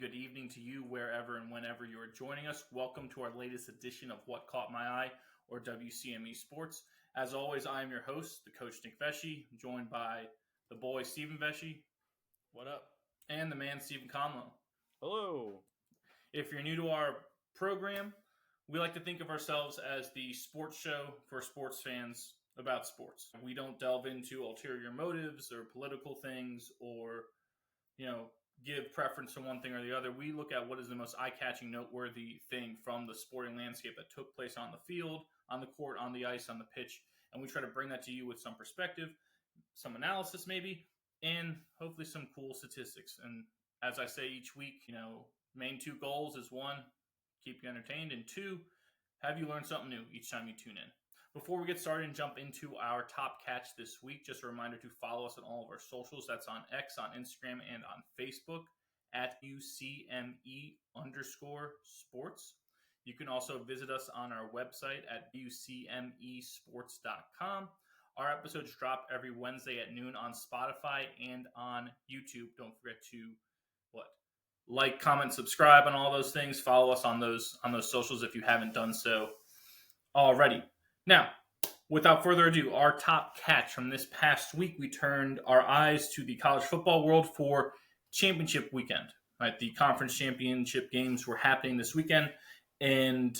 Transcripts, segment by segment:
good evening to you wherever and whenever you are joining us. Welcome to our latest edition of What Caught My Eye, or WCME Sports. As always, I am your host, the coach Nick Vesci, joined by the boy Stephen Vesci. What up? And the man Stephen Conlow. Hello. If you're new to our program, we like to think of ourselves as the sports show for sports fans about sports. We don't delve into ulterior motives or political things or, give preference to one thing or the other. We look at what is the most eye-catching, noteworthy thing from the sporting landscape that took place on the field, on the court, on the ice, on the pitch, and we try to bring that to you with some perspective, some analysis maybe, and hopefully some cool statistics. And as I say each week, main two goals is one, keep you entertained, and two, have you learn something new each time you tune in. Before we get started and jump into our top catch this week, just a reminder to follow us on all of our socials. That's on X, on Instagram, and on Facebook at UCME_sports. You can also visit us on our website at UCMEsports.com. Our episodes drop every Wednesday at noon on Spotify and on YouTube. Don't forget to like, comment, subscribe, and all those things. Follow us on those socials if you haven't done so already. Now, without further ado, our top catch from this past week, we turned our eyes to the college football world for championship weekend. Right, the conference championship games were happening this weekend, and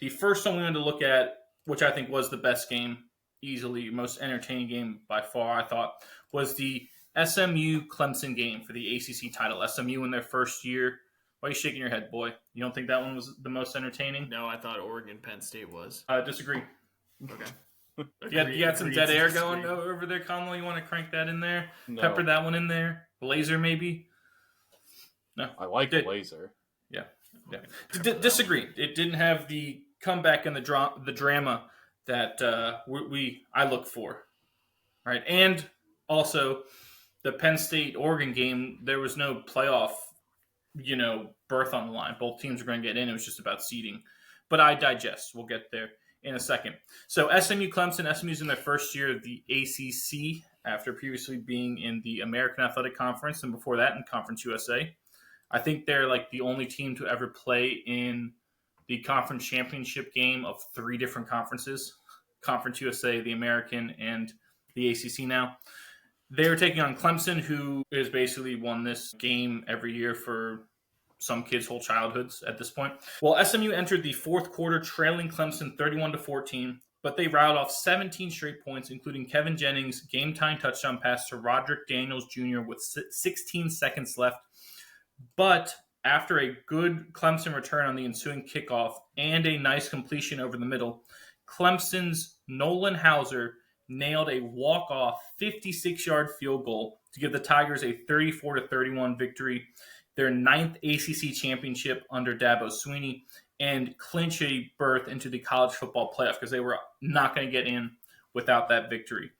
the first one we wanted to look at, which I think was the best game, easily most entertaining game by far, I thought, was the SMU Clemson game for the ACC title. SMU in their first year. Why are you shaking your head, boy? You don't think that one was the most entertaining? No, I thought Oregon Penn State was. Disagree. Okay. You got some dead air going over there, Conley. You want to crank that in there? No. Pepper that one in there? Blazer, maybe? No. I like Blazer. Yeah. Disagree. It didn't have the comeback and the drama that I look for. Right? And also, the Penn State-Oregon game, there was no playoff, berth on the line. Both teams were going to get in. It was just about seeding. But I digest. We'll get there in a second. So SMU Clemson, SMU's in their first year of the ACC after previously being in the American Athletic Conference and before that in Conference USA. I think they're like the only team to ever play in the conference championship game of three different conferences. Conference USA, the American, and the ACC now. They were taking on Clemson, who has basically won this game every year for some kids' whole childhoods at this point. Well, SMU entered the fourth quarter trailing Clemson 31-14, but they riled off 17 straight points, including Kevin Jennings' game-tying touchdown pass to Roderick Daniels Jr. with 16 seconds left. But after a good Clemson return on the ensuing kickoff and a nice completion over the middle, Clemson's Nolan Hauser nailed a walk-off 56-yard field goal to give the Tigers a 34-31 victory, their ninth ACC championship under Dabo Swinney, and clinch a berth into the college football playoff because they were not going to get in without that victory.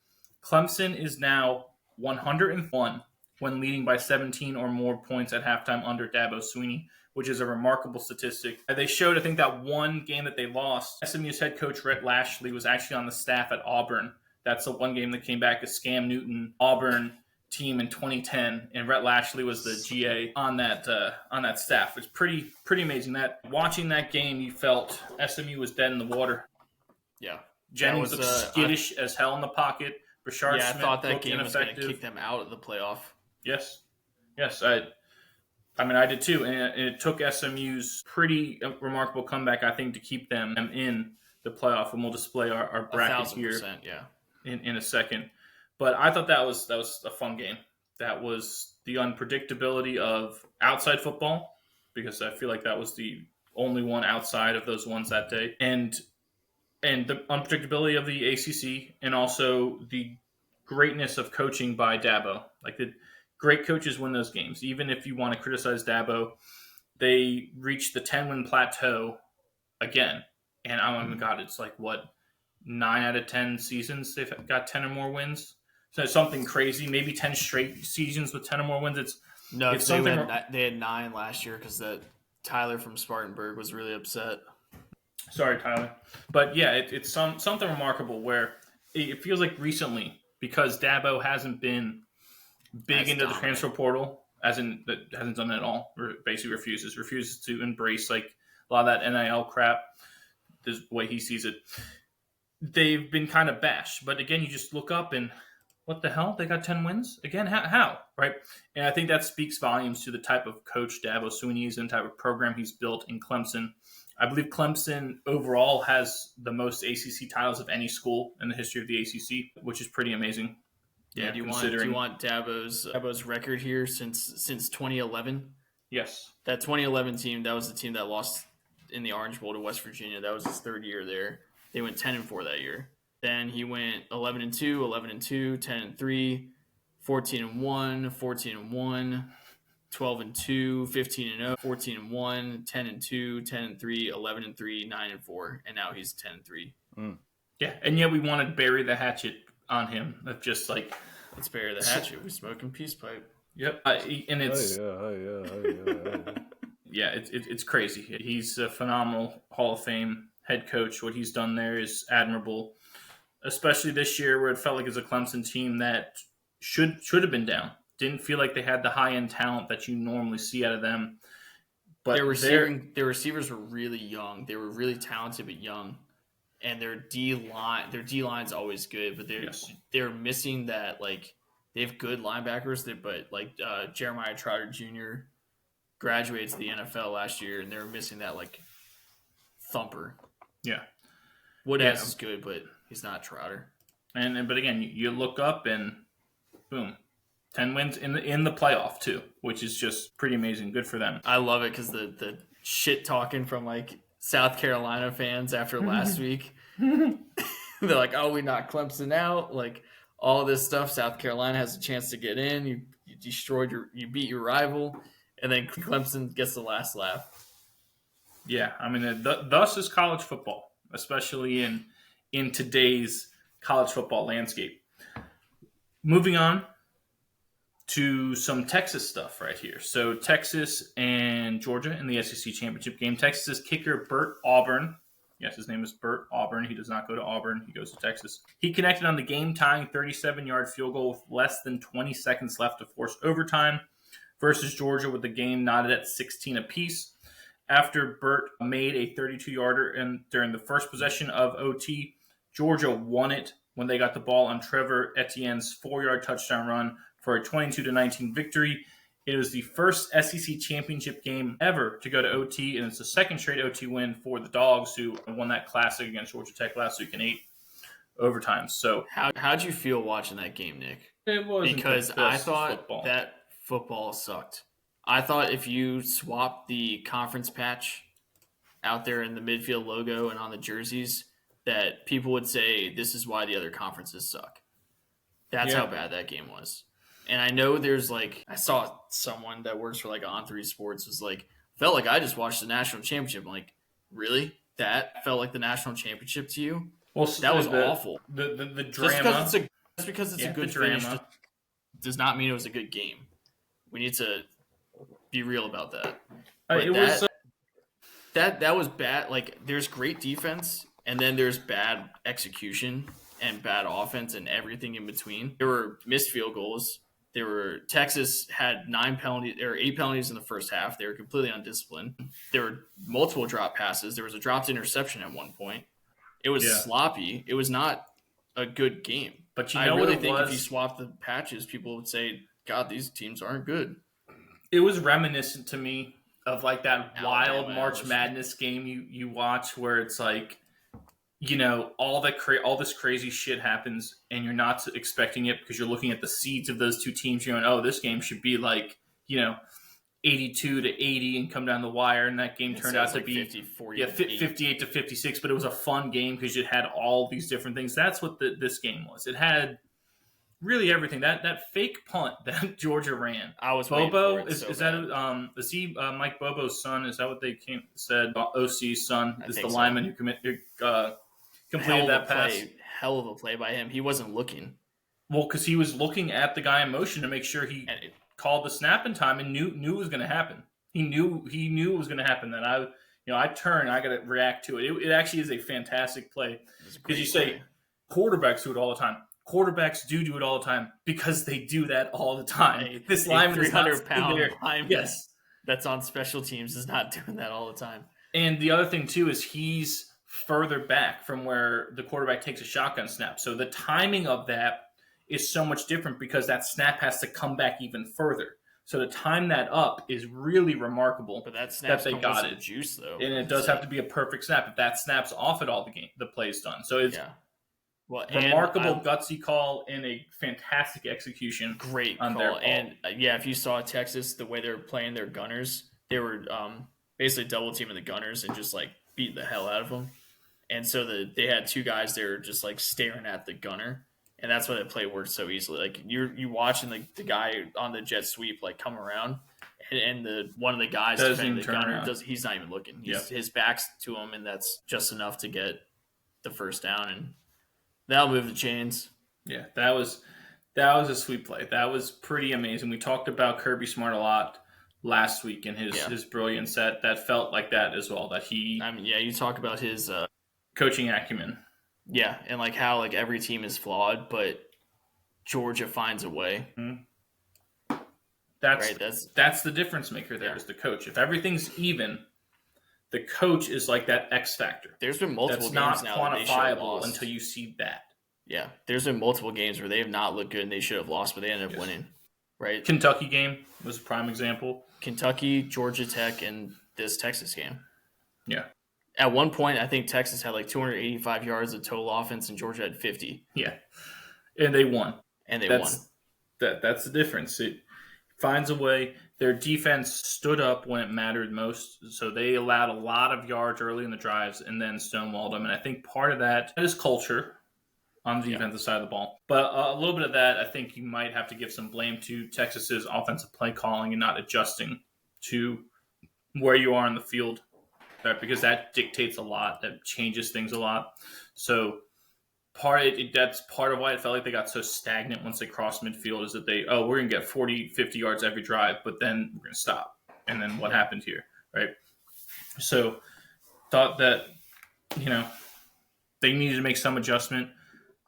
Clemson is now 101 when leading by 17 or more points at halftime under Dabo Swinney, which is a remarkable statistic. They showed, I think, that one game that they lost. SMU's head coach, Rhett Lashley, was actually on the staff at Auburn. That's the one game that came back as Scam Newton, Auburn team in 2010, and Rhett Lashley was the GA on that staff. It's pretty amazing. That watching that game, you felt SMU was dead in the water. Yeah, Jennings looked skittish as hell in the pocket. Rashard Smith I thought that game ineffective. was going to kick them out of the playoff. Yes, I did too, and it took SMU's pretty remarkable comeback, I think, to keep them in the playoff, and we'll display our bracket here in a second. But I thought that was a fun game. That was the unpredictability of outside football, because I feel like that was the only one outside of those ones that day, and the unpredictability of the ACC, and also the greatness of coaching by Dabo. Like, the great coaches win those games. Even if you want to criticize Dabo, they reached the 10-win plateau again. And oh my God, it's like, 9 out of 10 seasons they've got 10 or more wins? So something crazy, maybe 10 straight seasons with 10 or more wins. It's something. They had 9 last year because Tyler from Spartanburg was really upset. Sorry, Tyler. But yeah, it's something remarkable where it feels like recently, because Dabo hasn't been big into the transfer portal hasn't done it at all. Basically refuses to embrace like a lot of that NIL crap. The way he sees it, they've been kind of bashed. But again, you just look up and what the hell? They got 10 wins again? How? Right? And I think that speaks volumes to the type of coach Dabo Swinney is and type of program he's built in Clemson. I believe Clemson overall has the most ACC titles of any school in the history of the ACC, which is pretty amazing. Yeah, do you want Dabo's record here since 2011? Yes. That 2011 team, that was the team that lost in the Orange Bowl to West Virginia. That was his third year there. They went 10-4 that year. Then he went 11-2, 11-2, 10-3, 14-1, 14-1, 12-2, 15-0, 14-1, 10-2, 10-3, 11-3, 9-4, and now he's 10-3. Yeah, and yet we want to bury the hatchet on him of just like, let's bury the hatchet. We're smoking peace pipe. Yep, and it's yeah, it's crazy. He's a phenomenal Hall of Fame head coach. What he's done there is admirable, especially this year where it felt like it was a Clemson team that should have been down. Didn't feel like they had the high end talent that you normally see out of them. But their receivers were really young. They were really talented but young, and their D line's always good, but they're missing that, like, they have good linebackers, but like Jeremiah Trotter Jr. graduated to the NFL last year, and they were missing that like thumper. Yeah, Woodhouse is good, but he's not Trotter. But again, you look up and boom, 10 wins in the playoff too, which is just pretty amazing. Good for them. I love it because the shit talking from like South Carolina fans after last week. They're like, "Oh, we knocked Clemson out." Like all this stuff. South Carolina has a chance to get in. You beat your rival, and then Clemson gets the last laugh. Yeah, I mean, thus is college football, especially in today's college football landscape. Moving on to some Texas stuff right here. So Texas and Georgia in the SEC championship game. Texas's kicker Bert Auburn. Yes, his name is Bert Auburn. He does not go to Auburn. He goes to Texas. He connected on the game-tying 37-yard field goal with less than 20 seconds left to force overtime versus Georgia with the game knotted at 16 apiece. After Bert made a 32-yarder during the first possession of OT, Georgia won it when they got the ball on Trevor Etienne's 4-yard touchdown run for a 22-19 victory. It was the first SEC championship game ever to go to OT, and it's the second straight OT win for the Dogs, who won that classic against Georgia Tech last week in 8 overtimes. So, how'd you feel watching that game, Nick? It wasn't because I thought that football sucked. I thought if you swap the conference patch out there in the midfield logo and on the jerseys, that people would say this is why the other conferences suck. That's how bad that game was. And I know there's like, I saw someone that works for like On3 Sports was like, felt like I just watched the national championship. I'm like, really? That felt like the national championship to you? Well, that was awful. The drama. Just because it's a good finish does not mean it was a good game. We need to be real about that. That was bad. Like, there's great defense, and then there's bad execution and bad offense and everything in between. There were missed field goals. Texas had 8 penalties in the first half. They were completely undisciplined. There were multiple drop passes. There was a dropped interception at one point. It was sloppy. It was not a good game. But I really think if you swap the patches, people would say, God, these teams aren't good. It was reminiscent to me of like that wild March Madness game you watch where it's like, you know, all this crazy shit happens and you're not expecting it because you're looking at the seeds of those two teams. You're going, oh, this game should be like, you know, 82-80 and come down the wire. And that game turned out to be 58-56. But it was a fun game because it had all these different things. That's what this game was. It had really everything. That fake punt that Georgia ran. I was Bobo is he Mike Bobo's son? Is that what they said? OC's son is the lineman who completed that pass. Hell of a play by him. He wasn't looking. Well, because he was looking at the guy in motion to make sure he called the snap in time and knew it was going to happen. He knew it was going to happen. That I turn, I got to react to it. It actually is a fantastic play because you say quarterbacks do it all the time. quarterbacks do it all the time because they do that all the time. This lineman is not 300-pound lineman yes, that's on special teams is not doing that all the time. And the other thing too is he's further back from where the quarterback takes a shotgun snap. So the timing of that is so much different because that snap has to come back even further. So to time that up is really remarkable. But that snap they got it juice though, and it does have to be a perfect snap. If that snaps off at all, the play's done. So it's remarkable, gutsy call and a fantastic execution. Great on call. Their call. And if you saw Texas, the way they were playing their gunners, they were basically double teaming the gunners and just like beating the hell out of them. And so they had two guys that were just like staring at the gunner. And that's why the play worked so easily. Like you watching the guy on the jet sweep like come around, and one of the guys defending the gunner he's not even looking. His back's to him, and that's just enough to get the first down, and that'll move the chains. Yeah, that was a sweet play. That was pretty amazing. We talked about Kirby Smart a lot last week and his brilliance. That felt like that as well. That he, you talk about his coaching acumen. Yeah, and like how like every team is flawed, but Georgia finds a way. Mm-hmm. That's the difference maker there is the coach. If everything's even, the coach is like that X factor. There's been multiple games now quantifiable until you see that. Yeah, there's been multiple games where they have not looked good and they should have lost, but they ended up winning. Right? Kentucky game was a prime example. Kentucky, Georgia Tech, and this Texas game. Yeah. At one point, I think Texas had like 285 yards of total offense, and Georgia had 50. Yeah, and they won. That's the difference. It finds a way. Their defense stood up when it mattered most, so they allowed a lot of yards early in the drives and then stonewalled them. And I think part of that is culture on the defensive side of the ball. But a little bit of that, I think you might have to give some blame to Texas's offensive play calling and not adjusting to where you are in the field. Because that dictates a lot. That changes things a lot. So that's part of why it felt like they got so stagnant once they crossed midfield is that we're going to get 40, 50 yards every drive, but then we're going to stop. And then what happened here, right? So thought that, they needed to make some adjustment.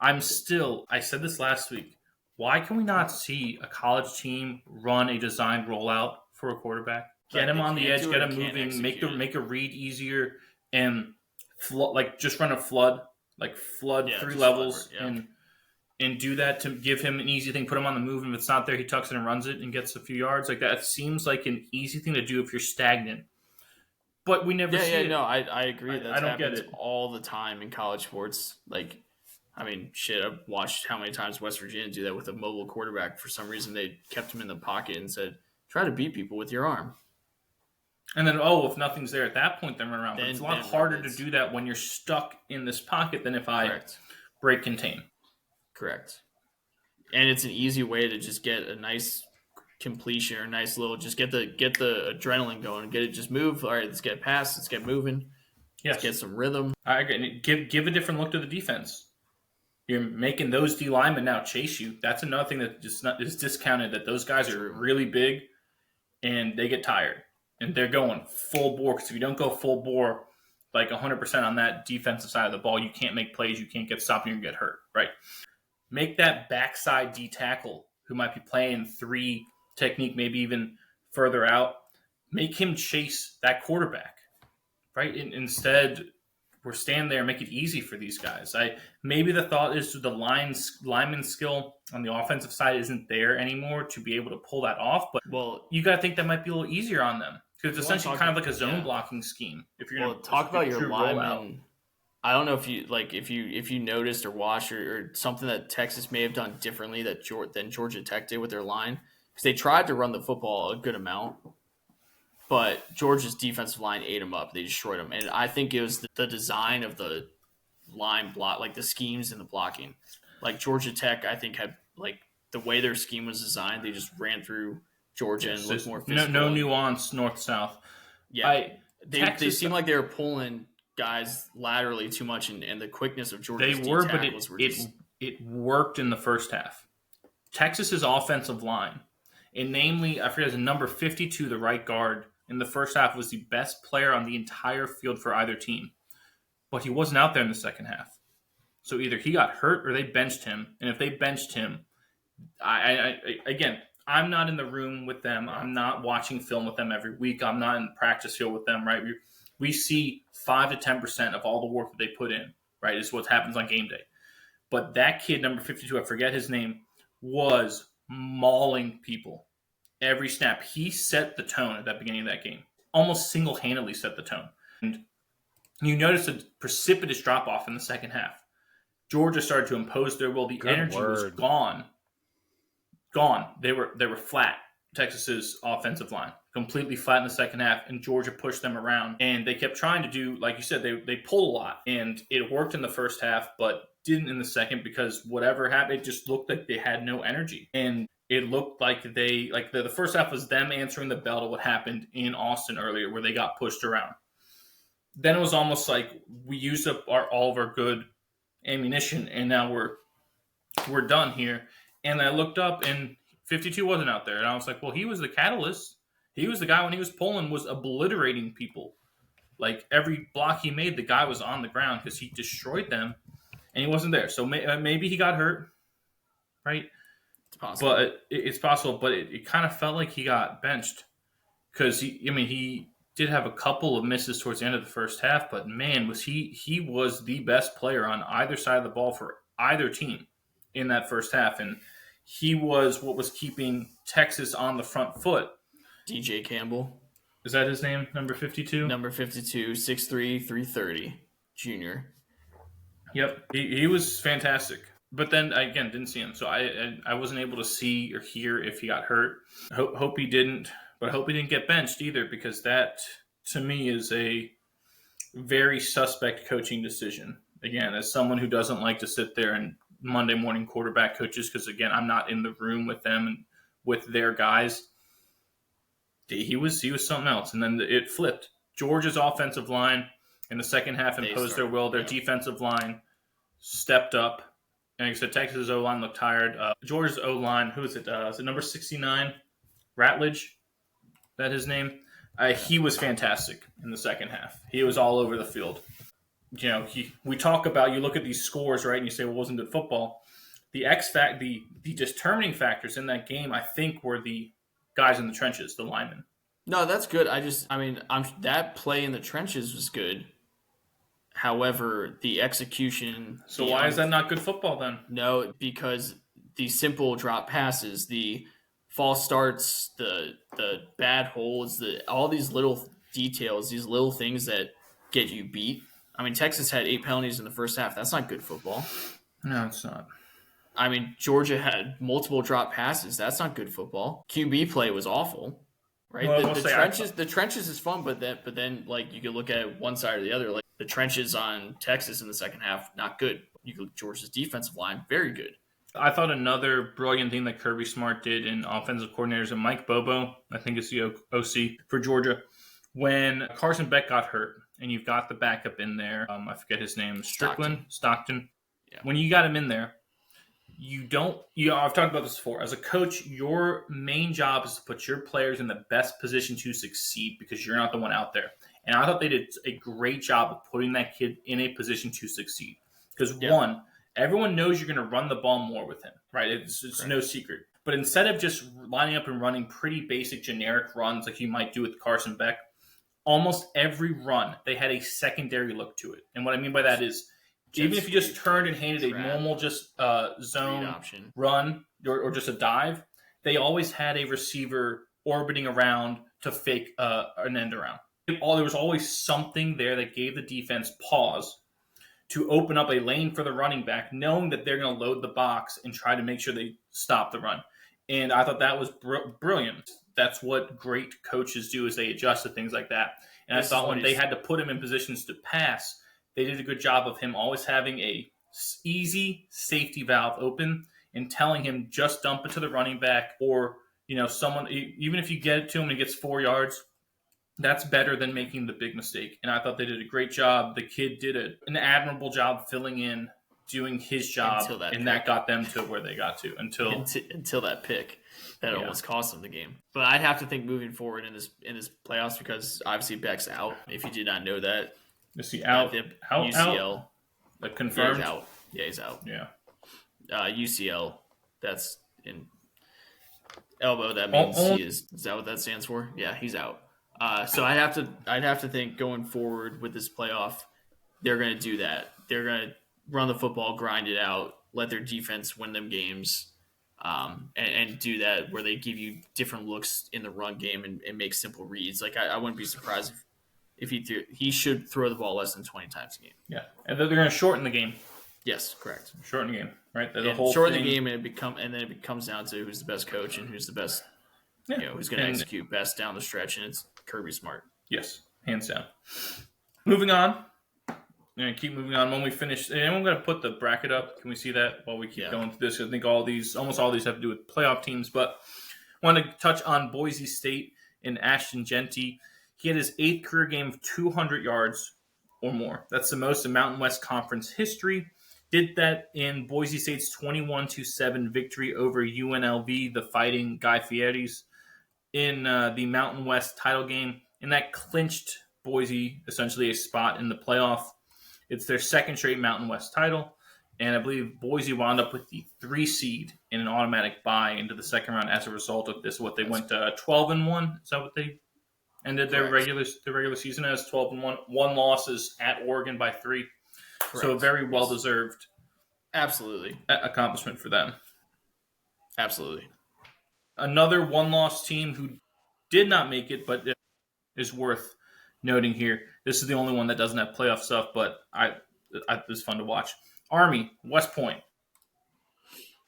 I said this last week, why can we not see a college team run a designed rollout for a quarterback? Get him on the edge, get him moving, make a read easier, and just run a flood, flood 3 levels, and do that to give him an easy thing. Put him on the move, and if it's not there, he tucks it and runs it and gets a few yards. Like that, it seems like an easy thing to do if you're stagnant. But we never see it. No, I agree. That don't happens get it all the time in college sports. Like, I've watched how many times West Virginia do that with a mobile quarterback. For some reason, they kept him in the pocket and said, "Try to beat people with your arm." And then, if nothing's there at that point, then run around. But it's a lot harder to do that when you're stuck in this pocket than if I break contain. Correct. And it's an easy way to just get a nice completion or a nice little, just get the adrenaline going, get it just move. All right, let's get past, let's get moving. Yes. Let's get some rhythm. I agree. Give a different look to the defense. You're making those D linemen now chase you. That's another thing that is discounted, that those guys are really big and they get tired. And they're going full bore, because if you don't go full bore, like 100% on that defensive side of the ball, you can't make plays, you can't get stopped, and you can get hurt, right? Make that backside D tackle, who might be playing 3 technique, maybe even further out, make him chase that quarterback, right? Instead, we're standing there and make it easy for these guys. Maybe the thought is the lineman skill on the offensive side isn't there anymore to be able to pull that off, but you got to think that might be a little easier on them. Because it's essentially kind of like a zone blocking scheme. If you're going to talk about your linemen, I don't know if you noticed or watched or something that Texas may have done differently than Georgia Tech did with their line, because they tried to run the football a good amount, but Georgia's defensive line ate them up. They destroyed them, and I think it was the design of the line block, like the schemes and the blocking. Like Georgia Tech, I think had the way their scheme was designed, they just ran through Georgia and looked more physical. No nuance north-south. Yeah. They seemed like they were pulling guys laterally too much, and the quickness of Georgia's tackles were just... It worked in the first half. Texas's offensive line, and namely, I forget, it was number 52, the right guard, in the first half was the best player on the entire field for either team. But he wasn't out there in the second half. So either he got hurt or they benched him. And if they benched him, again, I'm not in the room with them. I'm not watching film with them every week. I'm not in the practice field with them, right? We see 5 to 10% of all the work that they put in, right, is what happens on game day. But that kid, number 52, I forget his name, was mauling people every snap. He set the tone at the beginning of that game. Almost single-handedly set the tone. And you notice a precipitous drop-off in the second half. Georgia started to impose their will. The energy was gone. They were flat. Texas's offensive line completely flat in the second half, and Georgia pushed them around. And they kept trying to do, like you said, they pulled a lot, and it worked in the first half, but didn't in the second because whatever happened, it just looked like they had no energy. And it looked like the first half was them answering the bell to what happened in Austin earlier, where they got pushed around. Then it was almost like we used up all of our good ammunition, and now we're done here. And I looked up, and 52 wasn't out there. And I was like, well, he was the catalyst. He was the guy when he was pulling, was obliterating people. Like, every block he made, the guy was on the ground because he destroyed them, and he wasn't there. So maybe he got hurt, right? It's possible. But it's possible, but it kind of felt like he got benched because, he did have a couple of misses towards the end of the first half, but, man, he was the best player on either side of the ball for either team in that first half, and he was what was keeping Texas on the front foot. DJ Campbell. Is that his name, number 52? Number 52, 6'3", 330, junior. Yep, he was fantastic. But then, again, didn't see him, so I wasn't able to see or hear if he got hurt. Hope he didn't, but I hope he didn't get benched either, because that, to me, is a very suspect coaching decision. Again, as someone who doesn't like to sit there and Monday morning quarterback coaches, because, again, I'm not in the room with them and with their guys. He was something else, and then it flipped. Georgia's offensive line in the second half imposed their will. Their defensive line stepped up. And like I said, Texas' O-line looked tired. Georgia's O-line, who is it? Is it number 69? Ratledge? Is that his name? He was fantastic in the second half. He was all over the field. We talk about, you look at these scores, right, and you say, well, it wasn't good football. The determining factors in that game, I think, were the guys in the trenches, the linemen. No, that's good. That play in the trenches was good. However, the execution... So why is that not good football then? No, because the simple drop passes, the false starts, the bad holds, all these little details, these little things that get you beat. Texas had 8 penalties in the first half. That's not good football. No, it's not. Georgia had multiple drop passes. That's not good football. QB play was awful, right? Well, the trenches is fun, but then like you could look at one side or the other. Like the trenches on Texas in the second half, not good. Georgia's defensive line, very good. I thought another brilliant thing that Kirby Smart did in offensive coordinators, and Mike Bobo, I think is the OC for Georgia, when Carson Beck got hurt, and you've got the backup in there. I forget his name, Stockton. Yeah. When you got him in there, I've talked about this before. As a coach, your main job is to put your players in the best position to succeed because you're not the one out there. And I thought they did a great job of putting that kid in a position to succeed. Because one, everyone knows you're going to run the ball more with him, right? It's no secret. But instead of just lining up and running pretty basic generic runs like you might do with Carson Beck, almost every run, they had a secondary look to it. And what I mean by that is, even if you just turned and handed a normal just zone run or just a dive, they always had a receiver orbiting around to fake an end around. There was always something there that gave the defense pause to open up a lane for the running back, knowing that they're going to load the box and try to make sure they stop the run. And I thought that was brilliant. That's what great coaches do, is they adjust to things like that. And I thought when they had to put him in positions to pass, they did a good job of him always having a easy safety valve open and telling him just dump it to the running back, or someone, even if you get it to him and he gets 4 yards, that's better than making the big mistake. And I thought they did a great job. The kid did an admirable job filling in, doing his job, that got them to where they got to until that pick that almost cost them the game. But I'd have to think moving forward in this playoffs, because obviously Beck's out. If you did not know that. Is he out? UCL. Confirmed? Out. Yeah, he's out. Yeah. UCL, that's in elbow. That means he is. Is that what that stands for? Yeah, he's out. So I'd have to think going forward with this playoff, they're going to do that. They're going to run the football, grind it out, let their defense win them games, and do that where they give you different looks in the run game and make simple reads. Like I wouldn't be surprised if he should throw the ball less than 20 times a game. Yeah, and they're going to shorten the game. Yes, correct. Shorten the game, right? Shorten the game, and then it comes down to who's the best coach and who's the best, who's going to execute best down the stretch, and it's Kirby Smart. Yes, hands down. Moving on. I'm going to keep moving on. When we finish, and I'm going to put the bracket up. Can we see that while we keep going through this? I think almost all these have to do with playoff teams, but I want to touch on Boise State and Ashton Gentry. He had his 8th career game of 200 yards or more. That's the most in Mountain West Conference history. Did that in Boise State's 21-7 victory over UNLV, the Fighting Guy Fieri's, in the Mountain West title game, and that clinched Boise essentially a spot in the playoff. It's their 2nd straight Mountain West title, and I believe Boise wound up with the 3 seed in an automatic bye into the second round as a result of this. They went 12-1. Is that what they ended their regular season as? 12-1. 1 losses at Oregon by 3. Correct. So a very well deserved, absolutely, accomplishment for them. Absolutely. Another 1-loss team who did not make it, but is worth noting here. This is the only one that doesn't have playoff stuff, but it was fun to watch. Army, West Point,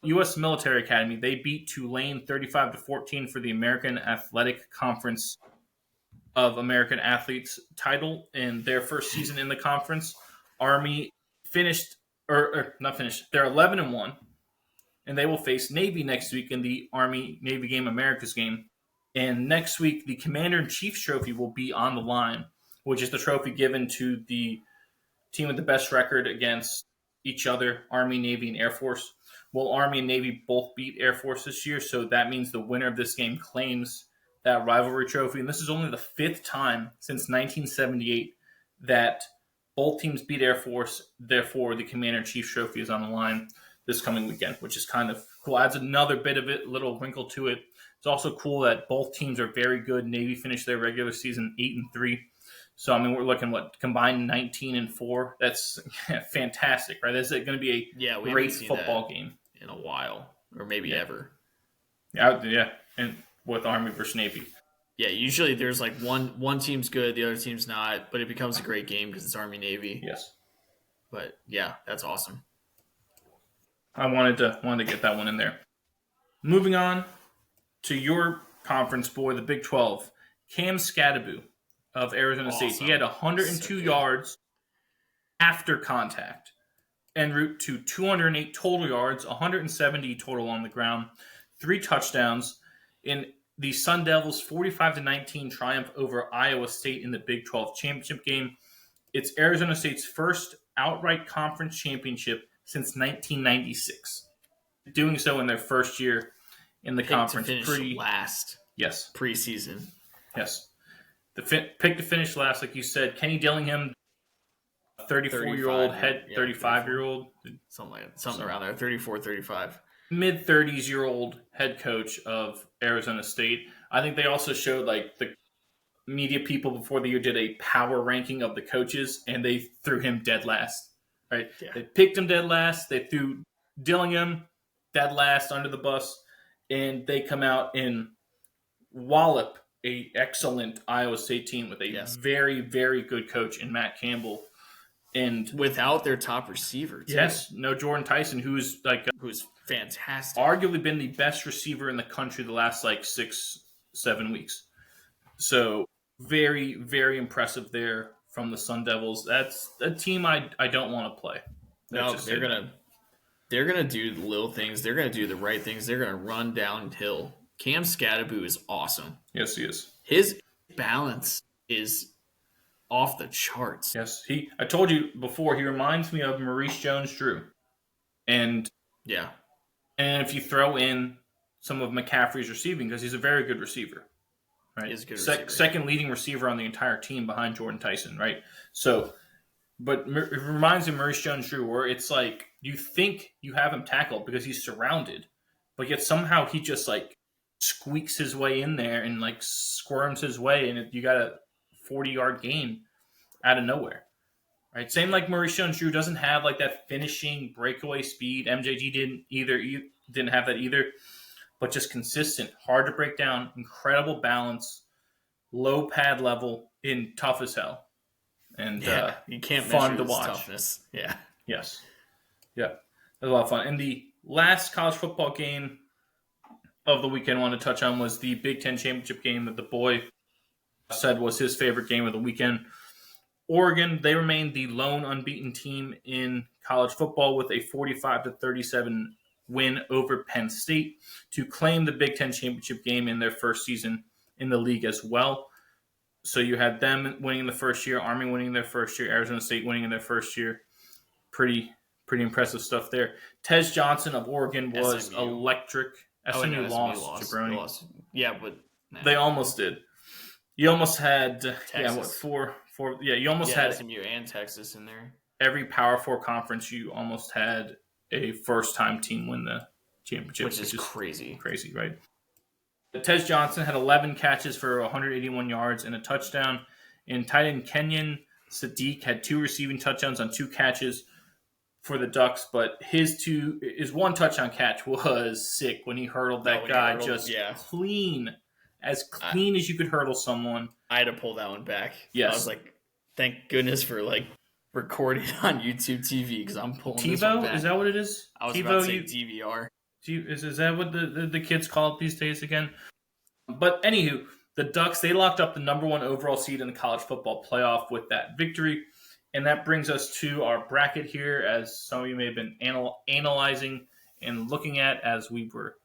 U.S. Military Academy. They beat Tulane 35-14 for the American Athletic Conference of American Athletes title in their first season in the conference. Army finished, or not finished. They're 11-1, and they will face Navy next week in the Army-Navy game, America's game. And next week, the Commander-in-Chief's trophy will be on the line, which is the trophy given to the team with the best record against each other, Army, Navy, and Air Force. Well, Army and Navy both beat Air Force this year, so that means the winner of this game claims that rivalry trophy. And this is only the 5th time since 1978 that both teams beat Air Force. Therefore, the Commander-in-Chief's trophy is on the line this coming weekend, which is kind of cool. Adds another bit of it, little wrinkle to it. It's also cool that both teams are very good. Navy finished their regular season 8-3. So, I mean, we're looking, combined 19-4. That's fantastic, right? That's going to be a great football game. In a while, or maybe ever. Yeah, and with Army versus Navy. Yeah, usually there's like one team's good, the other team's not, but it becomes a great game because it's Army-Navy. Yes. But, yeah, that's awesome. I wanted to get that one in there. Moving on to your conference, boy, the Big 12. Cam Skattebo of Arizona State. He had 102 yards after contact en route to 208 total yards, 170 total on the ground, 3 touchdowns in the Sun Devils' 45-19 triumph over Iowa State in the Big 12 championship game. It's Arizona State's first outright conference championship since 1996. Doing so in their first year in the conference. To finish last. Yes. Preseason. Yes. The pick to finish last, like you said, Kenny Dillingham, 34-year-old, 35-year-old. Something around there, 34, 35. Mid-30s-year-old head coach of Arizona State. I think they also showed, the media people before the year did a power ranking of the coaches, and they threw him dead last. Right? Yeah. They picked him dead last. They threw Dillingham dead last under the bus, and they come out and wallop a excellent Iowa State team with a very, very good coach in Matt Campbell. And without their top receiver, too. Yes, no Jordan Tyson, who's fantastic. Arguably been the best receiver in the country the last 6-7 weeks. So very, very impressive there from the Sun Devils. That's a team I don't want to play. No, they're gonna do the little things. They're gonna do the right things. They're gonna run downhill. Cam Skattebo is awesome. Yes, he is. His balance is off the charts. Yes, I told you before, he reminds me of Maurice Jones-Drew. And if you throw in some of McCaffrey's receiving, because he's a very good receiver. Right? He's a good receiver. Second leading receiver on the entire team behind Jordan Tyson, right? So, but it reminds me of Maurice Jones-Drew, where it's like you think you have him tackled because he's surrounded, but yet somehow he just like squeaks his way in there and like squirms his way, and you got a 40-yard gain out of nowhere. Right, same like Maurice Jones-Drew doesn't have like that finishing breakaway speed. MJG didn't have that either, but just consistent, hard to break down, incredible balance, low pad level, in tough as hell, and you can't fun measure to watch. Toughness. Yeah, yes, yeah, it was a lot of fun. And the last college football game of the weekend I want to touch on was the Big Ten championship game that the boy said was his favorite game of the weekend. Oregon, they remained the lone unbeaten team in college football with a 45-37 win over Penn State to claim the Big Ten championship game in their first season in the league as well. So you had them winning the first year, Army winning their first year, Arizona State winning in their first year. Pretty impressive stuff there. Tez Johnson of Oregon was SMU. Electric. SMU lost. Jabroni. Yeah, but they almost did. You almost had four. Yeah, you almost had SMU and Texas in there. Every Power 4 conference, you almost had a first-time team win the championship, which is crazy. Crazy, right? Tez Johnson had 11 catches for 181 yards and a touchdown. And tight end Kenyon Sadiq had 2 receiving touchdowns on 2 catches for the Ducks, but his one touchdown catch was sick when he hurdled that guy clean as you could hurdle someone. I had to pull that one back. Yes. I was like, thank goodness for like recording on YouTube TV because I'm pulling TiVo? This one back. Is that what it is? I was TiVo, about to say DVR. Is that what the kids call it these days again? But anywho, the Ducks, they locked up the number 1 overall seed in the college football playoff with that victory. And that brings us to our bracket here, as some of you may have been analyzing and looking at as we were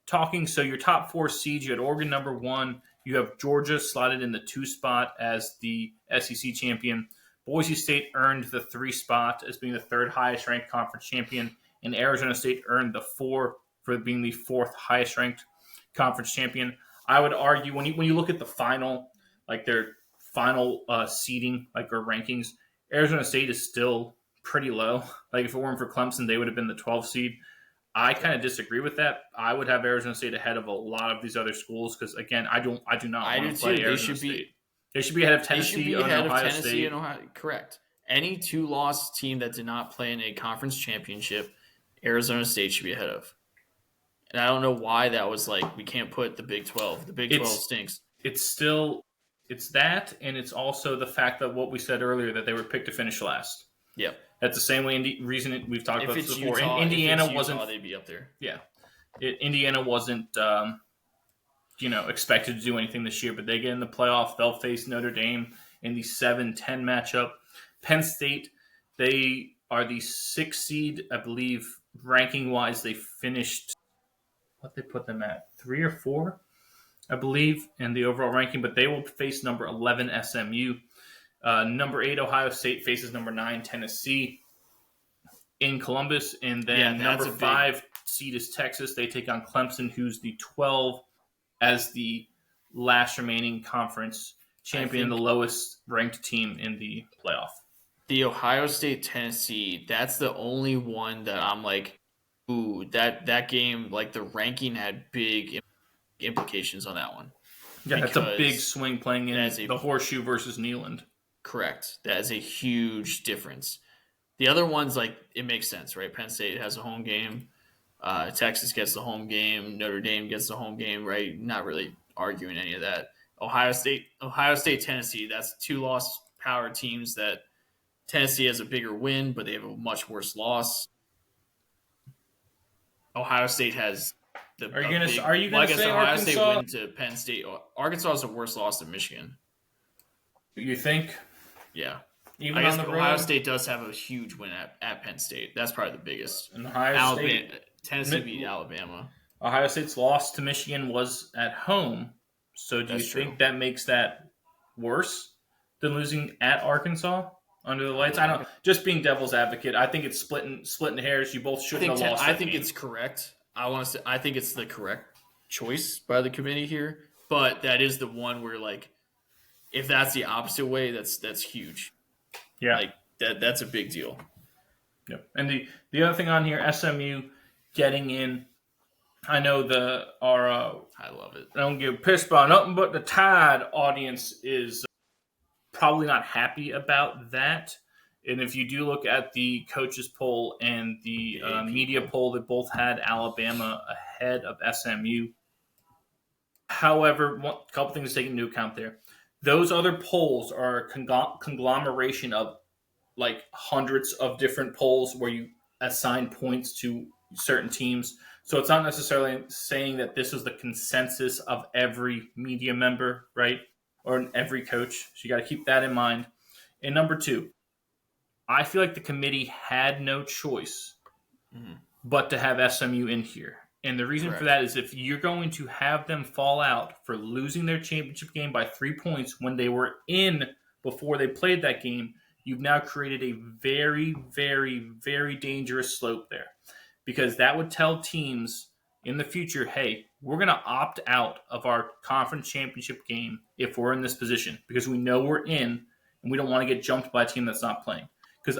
talking. So your top 4 seeds, you had Oregon number 1. You have Georgia slotted in the 2 spot as the SEC champion. Boise State earned the 3 spot as being the 3rd highest ranked conference champion. And Arizona State earned the 4 for being the 4th highest ranked conference champion. I would argue when you look at the final, like their final seeding, like their rankings, Arizona State is still pretty low. Like if it weren't for Clemson, they would have been the 12th seed. I kind of disagree with that. I would have Arizona State ahead of a lot of these other schools because again, I do not want to play Arizona State. They should be ahead of Tennessee and Ohio State. Correct. Any 2-loss team that did not play in a conference championship, Arizona State should be ahead of. And I don't know why that was like we can't put the Big 12. The Big 12 stinks. It's that, and it's also the fact that what we said earlier that they were picked to finish last. Yep. That's the same way reason we've talked about this before. Utah, Indiana wasn't. They'd be up there. Yeah, Indiana wasn't. Expected to do anything this year, but they get in the playoff. They'll face Notre Dame in the 7-10 matchup. Penn State, they are the 6th seed, I believe, ranking wise. They finished. What they put them at 3 or 4, I believe, in the overall ranking, but they will face number 11 SMU. Number 8 Ohio State faces number 9 Tennessee in Columbus, and then number 5 seed is Texas. They take on Clemson, who's the 12 as the last remaining conference champion, the lowest ranked team in the playoff. The Ohio State Tennessee, that's the only one that I'm like, ooh, that game, like the ranking had big implications on that one. Yeah, that's a big swing playing in the Horseshoe versus Neyland. Correct. That is a huge difference. The other ones, like, it makes sense, right? Penn State has a home game. Texas gets the home game. Notre Dame gets the home game, right? Not really arguing any of that. Ohio State, Tennessee, that's 2-loss power teams that Tennessee has a bigger win, but they have a much worse loss. Ohio State has the. Are you going to say Ohio Arkansas? State win to Penn State. Arkansas has a worse loss than Michigan. You think? Yeah. Even on the road? Ohio State does have a huge win at Penn State. That's probably the biggest. And Tennessee beat Alabama. Ohio State's loss to Michigan was at home. So do you think that makes that worse than losing at Arkansas under the lights? I don't know. Just being devil's advocate, I think it's splitting hairs. You both shouldn't have lost. I think it's correct. I think it's the correct choice by the committee here. But that is the one where, like, if that's the opposite way, that's huge. Yeah, like that's a big deal. Yep. And the other thing on here, SMU getting in. I know I love it. I don't give pissed about nothing, but the Tide audience is probably not happy about that. And if you do look at the coaches poll and the media poll, they both had Alabama ahead of SMU. However, a couple things to take into account there. Those other polls are a conglomeration of like hundreds of different polls where you assign points to certain teams. So it's not necessarily saying that this is the consensus of every media member, right? Or every coach. So you got to keep that in mind. And number two, I feel like the committee had no choice but to have SMU in here. And the reason for that is if you're going to have them fall out for losing their championship game by 3 points when they were in before they played that game, you've now created a very, very, very dangerous slope there. Because that would tell teams in the future, hey, we're going to opt out of our conference championship game if we're in this position because we know we're in and we don't want to get jumped by a team that's not playing. Because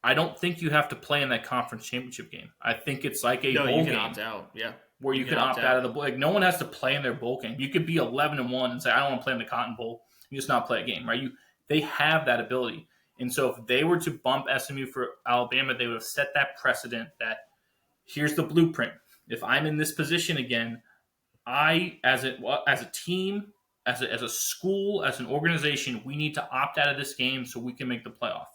I don't think you have to play in that conference championship game. I think it's like a bowl game. You can opt out, yeah. Where you can opt out of the bowl. Like, no one has to play in their bowl game. You could be 11-1 and say, I don't want to play in the Cotton Bowl. You just not play a game, right? They have that ability. And so if they were to bump SMU for Alabama, they would have set that precedent that here's the blueprint. If I'm in this position again, I, as a team, as a school, as an organization, we need to opt out of this game so we can make the playoff.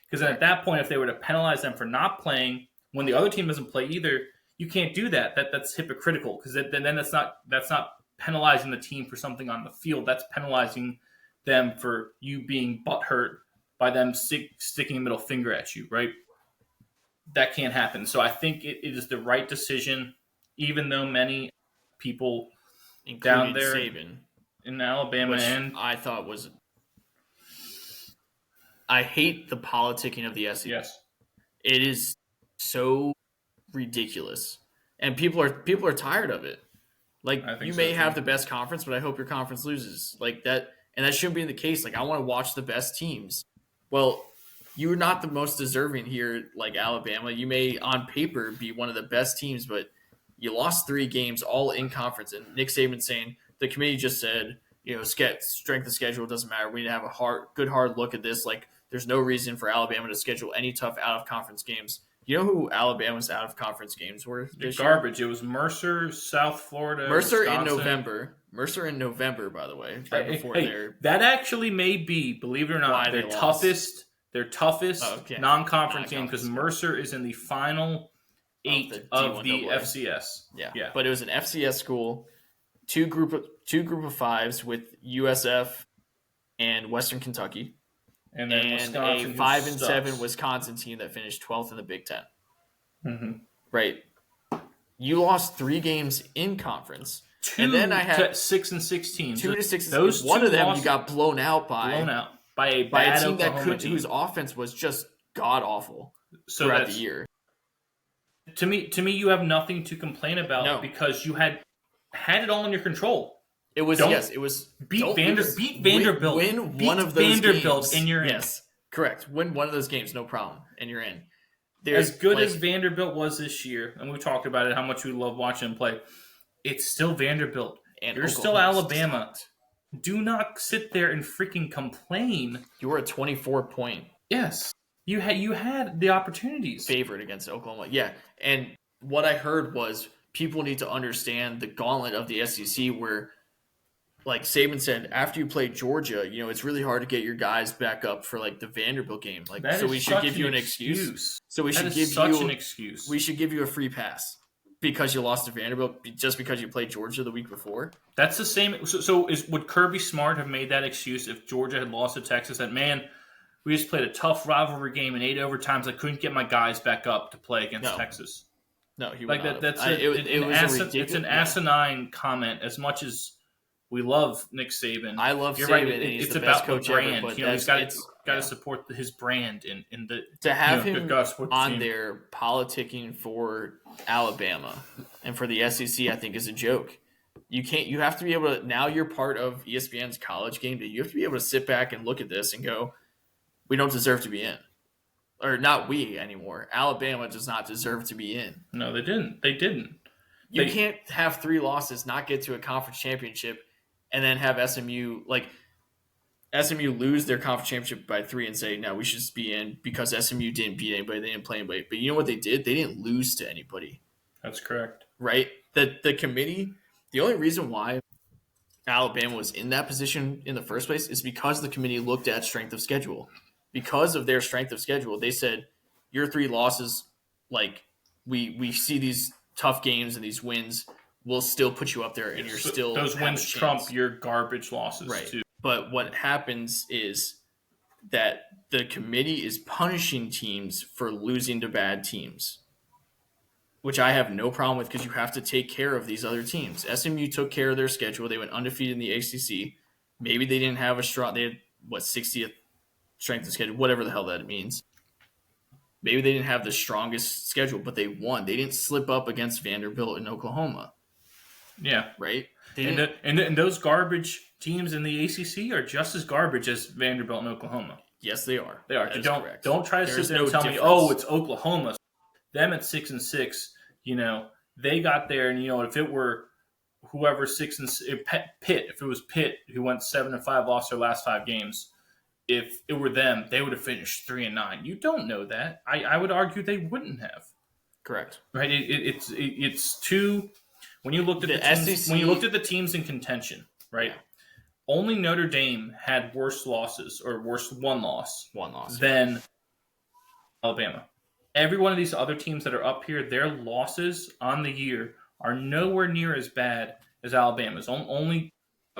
Because at that point, if they were to penalize them for not playing when the other team doesn't play either, you can't do that. That's hypocritical because then that's not penalizing the team for something on the field. That's penalizing them for you being butthurt by them sticking a middle finger at you, right? That can't happen. So I think it is the right decision, even though many people down there Saban, in Alabama and I thought was. I hate the politicking of the SEC. Yes. It is so ridiculous. And people are tired of it. Like, you may have the best conference, but I hope your conference loses. Like that, and that shouldn't be the case. Like, I want to watch the best teams. Well, you're not the most deserving here, like Alabama. You may, on paper, be one of the best teams, but you lost 3 games all in conference. And Nick Saban saying, the committee just said, strength of schedule doesn't matter. We need to have a good hard look at this. Like, there's no reason for Alabama to schedule any tough out-of-conference games. You know who Alabama's out-of-conference games were this garbage. year? It was Mercer, South Florida, Wisconsin. in November, by the way, right before their. That actually may be, believe it or not, their toughest non-conference game because Mercer is in the final 8 of the FCS. Yeah, but it was an FCS school, two group of fives with USF and Western Kentucky. And a 5-7 Wisconsin team that finished 12th in the Big Ten. Mm-hmm. Right. You lost 3 games in conference. And then I had 6-6 teams. 2 to 6. Those one of them you got blown out by a team whose offense was just god awful throughout the year. To me, you have nothing to complain about because you had it all in your control. It was beat Vanderbilt. Win one of those games, and you're in. Yes, correct. Win one of those games, no problem, and you're in. As good as Vanderbilt was this year, and we talked about it, how much we love watching them play. It's still Vanderbilt. And you're still Alabama. Do not sit there and freaking complain. You were a 24-point. Yes, you had the opportunities. Favored against Oklahoma. Yeah, and what I heard was people need to understand the gauntlet of the SEC where. Like Saban said, after you play Georgia, it's really hard to get your guys back up for like the Vanderbilt game. Like, so we should give you an excuse. So we should give you an excuse. We should give you a free pass because you lost to Vanderbilt just because you played Georgia the week before. That's the same. So would Kirby Smart have made that excuse if Georgia had lost to Texas? That man, we just played a tough rivalry game in 8 overtimes. I couldn't get my guys back up to play against Texas. No, he would not. It's an asinine comment. As much as we love Nick Saban. I love You're Saban. Right. And he's it's the about best coach the brand. Ever, but he's got to support his brand in the to have him on there politicking for Alabama and for the SEC. I think is a joke. You have to be able to. Now you're part of ESPN's College Game Day. You have to be able to sit back and look at this and go, we don't deserve to be in. or not we anymore. Alabama does not deserve to be in. No, they didn't. They didn't. You can't have 3 losses, not get to a conference championship, and then have SMU lose their conference championship by 3 and say, no, we should just be in because SMU didn't beat anybody, they didn't play anybody. But you know what they did? They didn't lose to anybody. That's correct. Right? The committee, the only reason why Alabama was in that position in the first place is because the committee looked at strength of schedule. Because of their strength of schedule, they said, your 3 losses, like we see these tough games and these wins, we'll still put you up there, and you're still those wins trump your garbage losses right. too. But what happens is that the committee is punishing teams for losing to bad teams, which I have no problem with because you have to take care of these other teams. SMU took care of their schedule. They went undefeated in the ACC. Maybe they didn't have they had, 60th strength of schedule, whatever the hell that means. Maybe they didn't have the strongest schedule, but they won. They didn't slip up against Vanderbilt in Oklahoma. Yeah. Right? And those garbage teams in the ACC are just as garbage as Vanderbilt and Oklahoma. Yes, they are. They are. Don't try to sit there and tell me, it's Oklahoma. Them at 6-6, they got there, and if it were whoever Pitt, if it was Pitt who went 7-5, lost their last 5 games, if it were them, they would have finished 3-9. You don't know that. I would argue they wouldn't have. Correct. Right. It's too. When you looked at the teams, when you looked at the teams in contention, right? Yeah. Only Notre Dame had worse losses or worse one loss than Alabama. Every one of these other teams that are up here, their losses on the year are nowhere near as bad as Alabama's. Only,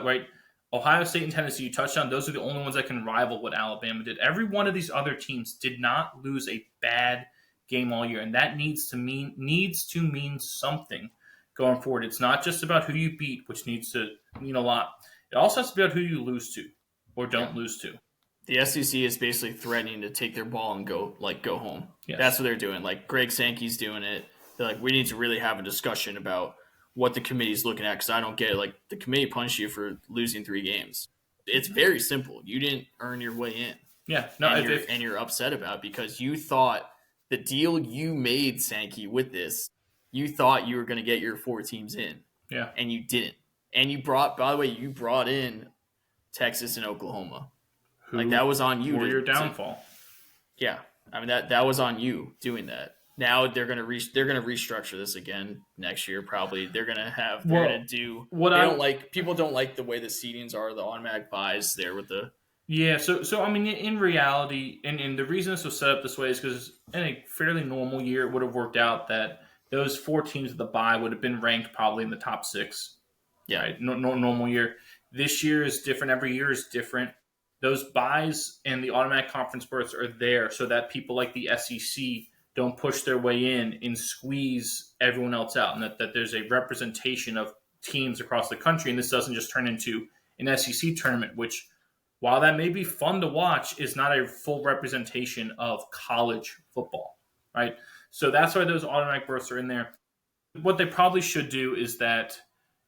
right? Ohio State and Tennessee, you touched on, those are the only ones that can rival what Alabama did. Every one of these other teams did not lose a bad game all year, and that needs to mean something going forward. It's not just about who you beat, which needs to mean a lot. It also has to be about who you lose to or don't lose to. The SEC is basically threatening to take their ball and go home. Yes. That's what they're doing. Like Greg Sankey's doing it. They're like, we need to really have a discussion about what the committee's looking at because I don't get it. Like the committee punished you for losing 3 games. It's very simple. You didn't earn your way in. Yeah, no, and you're upset about it because you thought the deal you made, Sankey, with this, you thought you were going to get your 4 teams in. Yeah, and you didn't. And you brought in Texas and Oklahoma. Like that was on you. For your downfall. Yeah, I mean that was on you doing that. Now they're gonna restructure this again next year. Probably people don't like the way the seedings are, the automatic buys there with the. Yeah, so I mean, in reality, and the reason this was set up this way is because in a fairly normal year, it would have worked out that those 4 teams of the bye would have been ranked probably in the top 6. Yeah, right? Normal year. This year is different. Every year is different. Those buys and the automatic conference berths are there so that people like the SEC don't push their way in and squeeze everyone else out, and that there's a representation of teams across the country, and this doesn't just turn into an SEC tournament, which, while that may be fun to watch, is not a full representation of college football, right? So that's why those automatic berths are in there. What they probably should do is that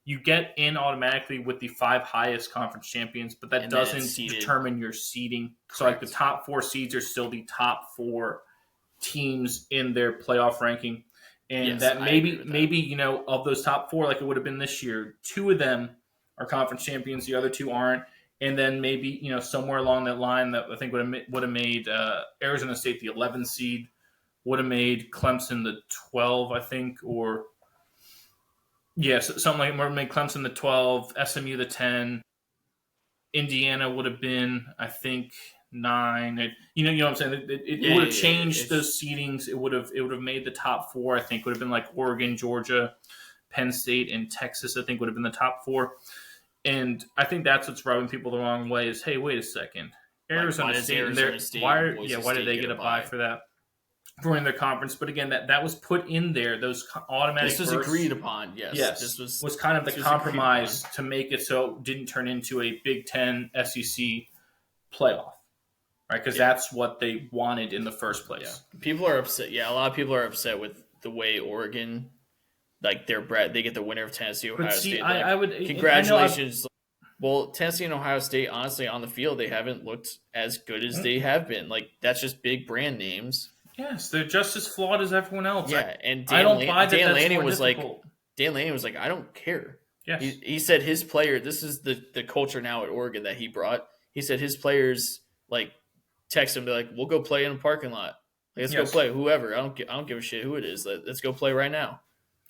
you get in automatically with the 5 highest conference champions, but that doesn't determine your seeding. So like the top 4 seeds are still the top 4 teams in their playoff ranking. And that maybe, of those top 4, like it would have been this year, 2 of them are conference champions, the other 2 aren't. And then maybe, somewhere along that line that I think would have made Arizona State the 11 seed, would have made Clemson the 12, I think, or something like that. Made Clemson the 12, SMU the 10, Indiana would have been, I think, 9. You know what I'm saying? It would have changed those seedings. It would have made the top 4. I think would have been like Oregon, Georgia, Penn State, and Texas. I think would have been the top 4. And I think that's what's rubbing people the wrong way is, hey, wait a second. Arizona State, why did they get a bye for that? For in their conference, but again, that was put in there. Those automatic. This was agreed upon. Yes, this was kind of the compromise to make it so it didn't turn into a Big Ten SEC playoff, right? Because that's what they wanted in the first place. Yeah. People are upset. Yeah, a lot of people are upset with the way Oregon, like they get the winner of Tennessee, Ohio State. I would congratulations. Well, Tennessee and Ohio State, honestly, on the field, they haven't looked as good as they have been. Like, that's just big brand names. Yes, they're just as flawed as everyone else. Yeah, and I don't buy that. Dan That's Lanning more was difficult. Dan Lanning was like, I don't care. Yes. He said his player, this is the culture now at Oregon that he brought. He said his players like text him, be like, we'll go play in the parking lot. Like, let's go play whoever. I don't give a shit who it is. Let's go play right now.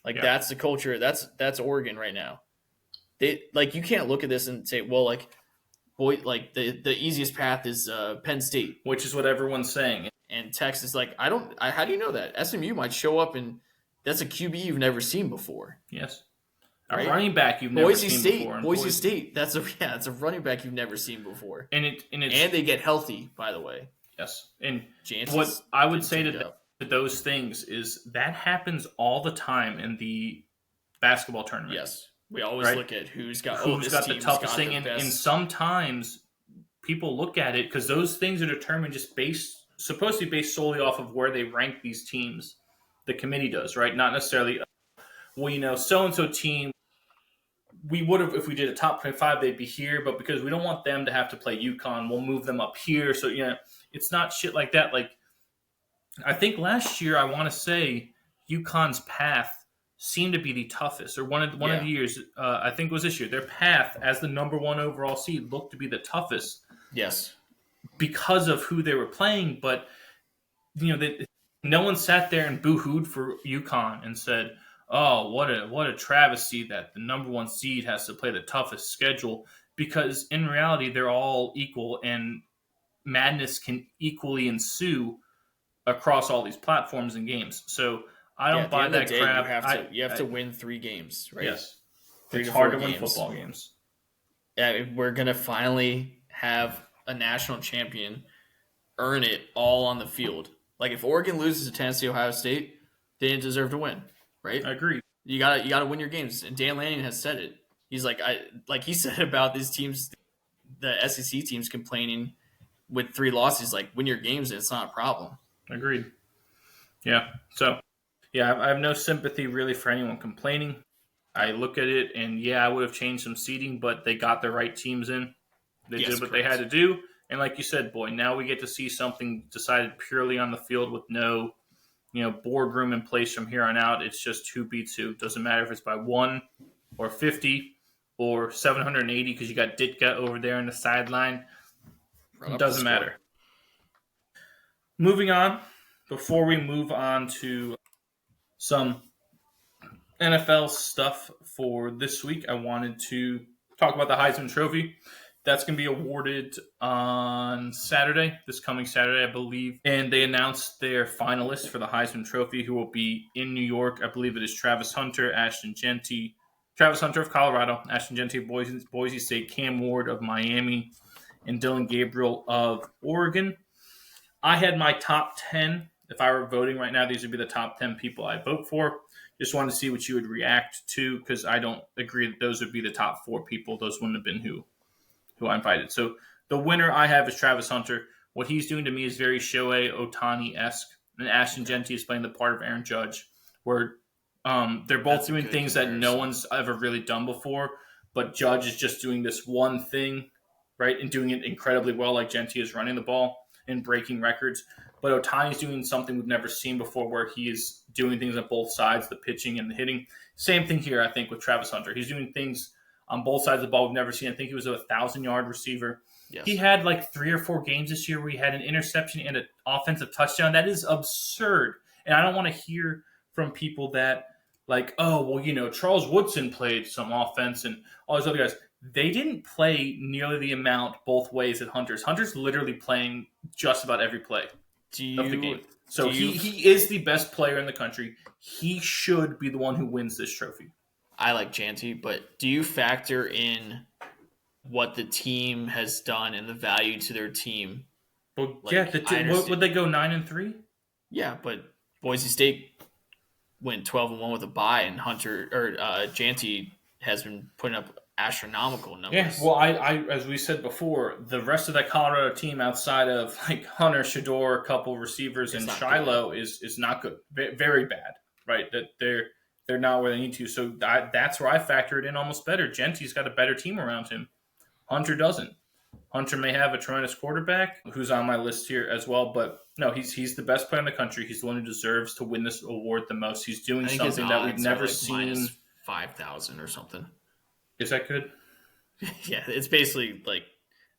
Like that's the culture. That's Oregon right now. They like you can't look at this and say, well, like the easiest path is Penn State, which is what everyone's saying. And Texas, like how do you know that SMU might show up and that's a QB you've never seen before? Yes, right? A running back you've never seen before. Boise State, it's a running back you've never seen before, and they get healthy, by the way. Yes, and what I would say to those things is that happens all the time in the basketball tournament. Yes. We always look at who's got the toughest thing, and sometimes people look at it because those things are determined supposed to be based solely off of where they rank these teams. The committee does, right? Not necessarily, so-and-so team, we would have, if we did a top 25, they'd be here, but because we don't want them to have to play UConn, we'll move them up here. So, it's not shit like that. Like, I think last year, I want to say UConn's path seemed to be the toughest, or one of the years, I think it was this year. Their path as the number one overall seed looked to be the toughest. Yes, because of who they were playing. But no one sat there and boo-hooed for UConn and said, "Oh, what a travesty that the number one seed has to play the toughest schedule." Because in reality, they're all equal, and madness can equally ensue across all these platforms and games. So. I don't buy that crap. You have to win 3 games, right? Yes. It's hard to win football games. Yeah, we're going to finally have a national champion earn it all on the field. Like, if Oregon loses to Tennessee, Ohio State, they didn't deserve to win, right? I agree. You gotta win your games. And Dan Lanning has said it. He's like he said about these teams, the SEC teams complaining with 3 losses, like, win your games and it's not a problem. Agreed. Yeah. So... yeah, I have no sympathy really for anyone complaining. I look at it and, I would have changed some seeding, but they got the right teams in. They did what they had to do. And like you said, boy, now we get to see something decided purely on the field with no, boardroom in place from here on out. It's just who beats who. Doesn't matter if it's by 1 or 50 or 780 because you got Ditka over there on the sideline. It doesn't matter. Moving on, before we move on to some NFL stuff for this week, I wanted to talk about the Heisman Trophy. That's going to be awarded on Saturday, this coming Saturday, I believe. And they announced their finalists for the Heisman Trophy, who will be in New York. I believe it is Travis Hunter of Colorado, Ashton Gentry of Boise State, Cam Ward of Miami, and Dylan Gabriel of Oregon. I had my top 10. If I were voting right now, these would be the top 10 people I vote for. Just wanted to see what you would react to, because I don't agree that those would be the top 4 people. Those wouldn't have been who I invited. So the winner I have is Travis Hunter. What he's doing to me is very Shohei Ohtani-esque. And Ashton Gentry is playing the part of Aaron Judge, where they're both doing things that no one's ever really done before, but Judge is just doing this one thing, right, and doing it incredibly well, like Gentry is running the ball and breaking records. But Ohtani's doing something we've never seen before, where he is doing things on both sides, the pitching and the hitting. Same thing here, I think, with Travis Hunter. He's doing things on both sides of the ball we've never seen. I think he was a 1,000-yard receiver. Yes. He had like 3 or 4 games this year where he had an interception and an offensive touchdown. That is absurd. And I don't want to hear from people that, like, oh, well, Charles Woodson played some offense and all these other guys. They didn't play nearly the amount both ways that Hunter's. Hunter's literally playing just about every play of the game. So he is the best player in the country. He should be the one who wins this trophy. I like Gentry, but do you factor in what the team has done and the value to their team? Well, would they go 9-3? Yeah, but Boise State went 12-1 with a bye, and Gentry has been putting up astronomical numbers. Yeah, well, I as we said before, the rest of that Colorado team outside of like Hunter, Shador, a couple receivers, and Shiloh is not good, very bad, right? That they're not where they need to. So that's where I factor it in almost better. Gentry's got a better team around him. Hunter doesn't. Hunter may have a tremendous quarterback who's on my list here as well, but no, he's the best player in the country. He's the one who deserves to win this award the most. He's doing something that we've never seen. Minus 5,000 or something. Is that good? Yeah, it's basically like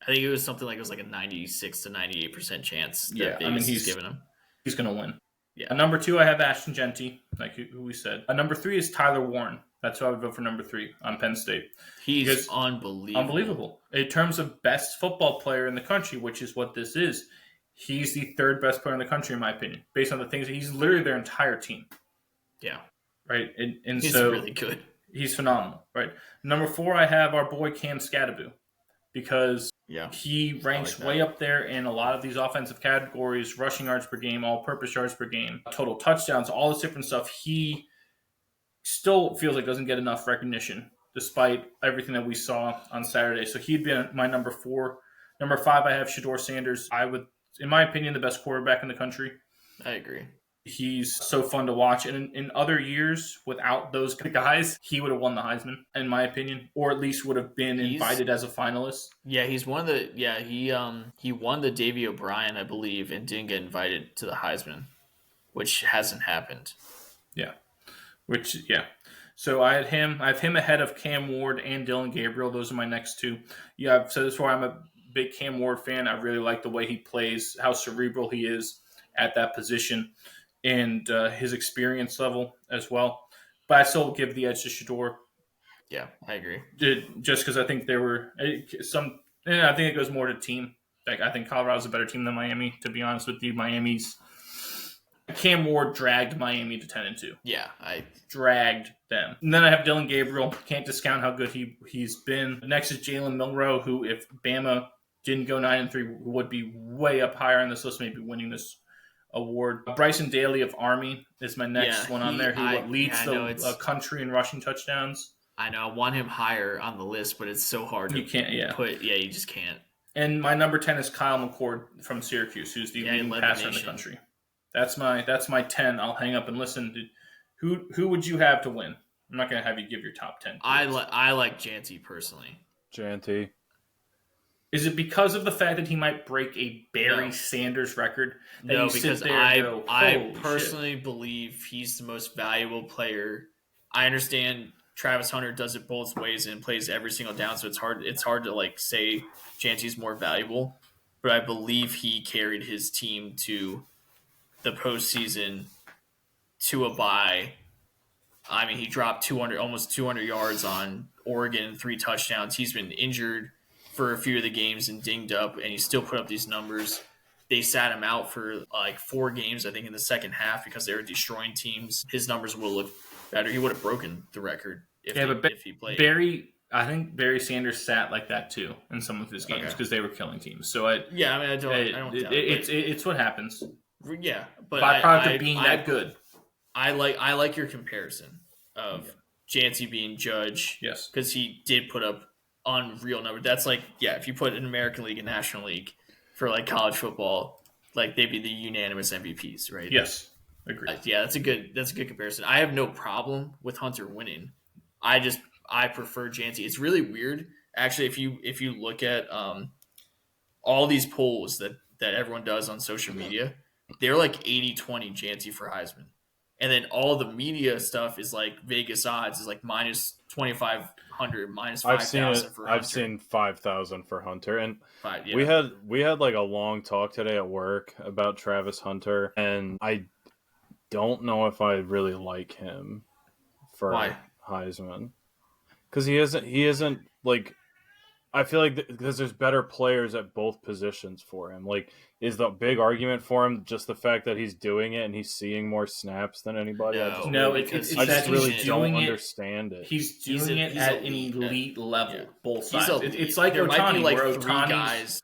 I think it was something like it was like a 96 to 98% chance that Vegas is giving him. He's going to win. Yeah. At number 2, I have Ashton Gentry, like who we said. At number 3 is Tyler Warren. That's who I would vote for number 3 on Penn State. He's unbelievable. In terms of best football player in the country, which is what this is, he's the 3rd best player in the country, in my opinion, based on the things. He's literally their entire team. Yeah. Right? And he's so really good. He's phenomenal. Right? Number 4, I have our boy Cam Scadaboo, because he ranks way up there in a lot of these offensive categories, rushing yards per game, all-purpose yards per game, total touchdowns, all this different stuff. He still feels like doesn't get enough recognition despite everything that we saw on Saturday. So he'd be my number 4. Number 5, I have Shedeur Sanders. I would, in my opinion, the best quarterback in the country. I agree. He's so fun to watch. And in other years, without those guys, he would have won the Heisman, in my opinion, or at least would have been invited as a finalist. Yeah, he's one of the. Yeah, he won the Davey O'Brien, I believe, and didn't get invited to the Heisman, which hasn't happened. Yeah, So I have him ahead of Cam Ward and Dylan Gabriel. Those are my next 2. Yeah, I've said this before. I'm a big Cam Ward fan. I really like the way he plays, how cerebral he is at that position, and his experience level as well. But I still give the edge to Shedeur. Yeah, I agree. Just because I think there were some. I think it goes more to team. Like, I think Colorado's a better team than Miami. To be honest with you, Cam Ward dragged Miami to 10-2. Yeah, I dragged them. And then I have Dylan Gabriel. Can't discount how good he's been. Next is Jalen Milroe, who, if Bama didn't go 9-3, would be way up higher on this list, maybe winning this award. Bryson Daly of Army is my next one on there. He leads the country in rushing touchdowns. I know. I want him higher on the list, but it's so hard to put. Yeah, you just can't. And my number 10 is Kyle McCord from Syracuse, who's the leading passer in the country. That's my 10. I'll hang up and listen. Who would you have to win? I'm not going to have you give your top 10. I like Gentry personally. Gentry. Is it because of the fact that he might break a Barry Sanders record? No, because I personally believe he's the most valuable player. I understand Travis Hunter does it both ways and plays every single down, so it's hard to like say Gentry's more valuable. But I believe he carried his team to the postseason to a bye. I mean, he dropped almost 200 yards on Oregon, 3 touchdowns. He's been injured for a few of the games and dinged up, and he still put up these numbers. They sat him out for like 4 games, I think, in the second half because they were destroying teams. His numbers will look better. He would have broken the record if he played. I think Barry Sanders sat like that too in some of his games because they were killing teams. So I don't doubt it. It's what happens. Yeah, but byproduct of being that good. I like your comparison of Gentry being Judge. Yes, because he did put up unreal numbers. That's like if you put an American League and National League for like college football, like they'd be the unanimous MVPs, right? Yes, agreed. That's a good comparison. I have no problem with Hunter winning. I prefer Gentry. It's really weird actually if you look at all these polls that everyone does on social media. They're like 80-20 Gentry for Heisman. And then all the media stuff is like Vegas odds is like minus 2,500, minus 5,000 for Hunter. I've seen 5,000 for Hunter. And we had like a long talk today at work about Travis Hunter. And I don't know if I really like him for Heisman. Because he isn't like, I feel like because there's better players at both positions for him. Like, is the big argument for him just the fact that he's doing it and he's seeing more snaps than anybody? I just really don't understand it. He's doing it at an elite level, both sides. It's like there Ohtani, might be like where 3 guys.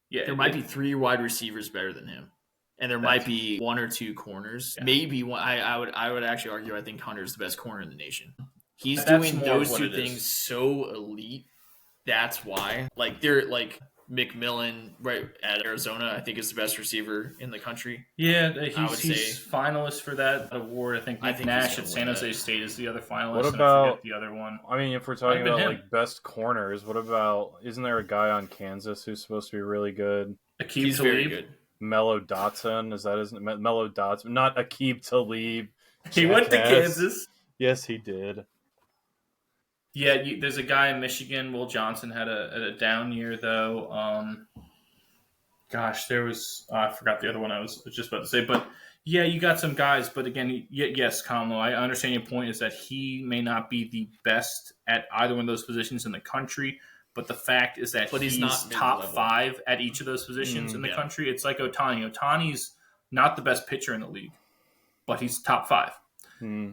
Yeah, there might be 3 wide receivers better than him, and there might be 1 or 2 corners. Yeah. Maybe one. I would actually argue. I think Hunter's the best corner in the nation. He's doing those 2 things so elite. That's why, like, they're like McMillan, right at Arizona, I think is the best receiver in the country. Yeah, he's finalist for that award. I think Nash at San Jose State is the other finalist. What about and I forget the other one? I mean, if we're talking about like best corners, what about? Isn't there a guy on Kansas who's supposed to be really good? He's very good. Mello Dotson, is that his name? Mello Dotson, not Aqib Talib. He went to Kansas. Yes, he did. Yeah, there's a guy in Michigan. Will Johnson had a down year though. There was I forgot the other one I was just about to say, but yeah, you got some guys. But again, yes, Kamlo, I understand your point is that he may not be the best at either one of those positions in the country. But the fact is that he's not top 5 at each of those positions in the country. It's like Ohtani. Ohtani's not the best pitcher in the league, but he's top 5.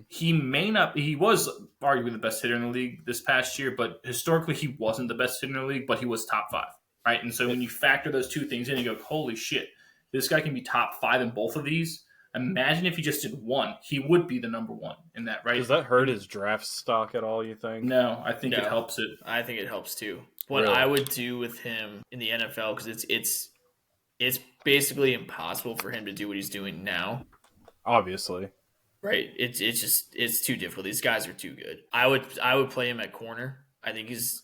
He may not. He was arguably the best hitter in the league this past year, but historically he wasn't the best hitter in the league. But he was top 5, right? And so when you factor those two things in, you go, "Holy shit, this guy can be top 5 in both of these." Imagine if he just did one, he would be the number 1 in that, right? Does that hurt his draft stock at all, you think? No, I think it helps it. I think it helps too. What I would do with him in the NFL, because it's basically impossible for him to do what he's doing now. Obviously. Right. It's too difficult. These guys are too good. I would play him at corner. I think he's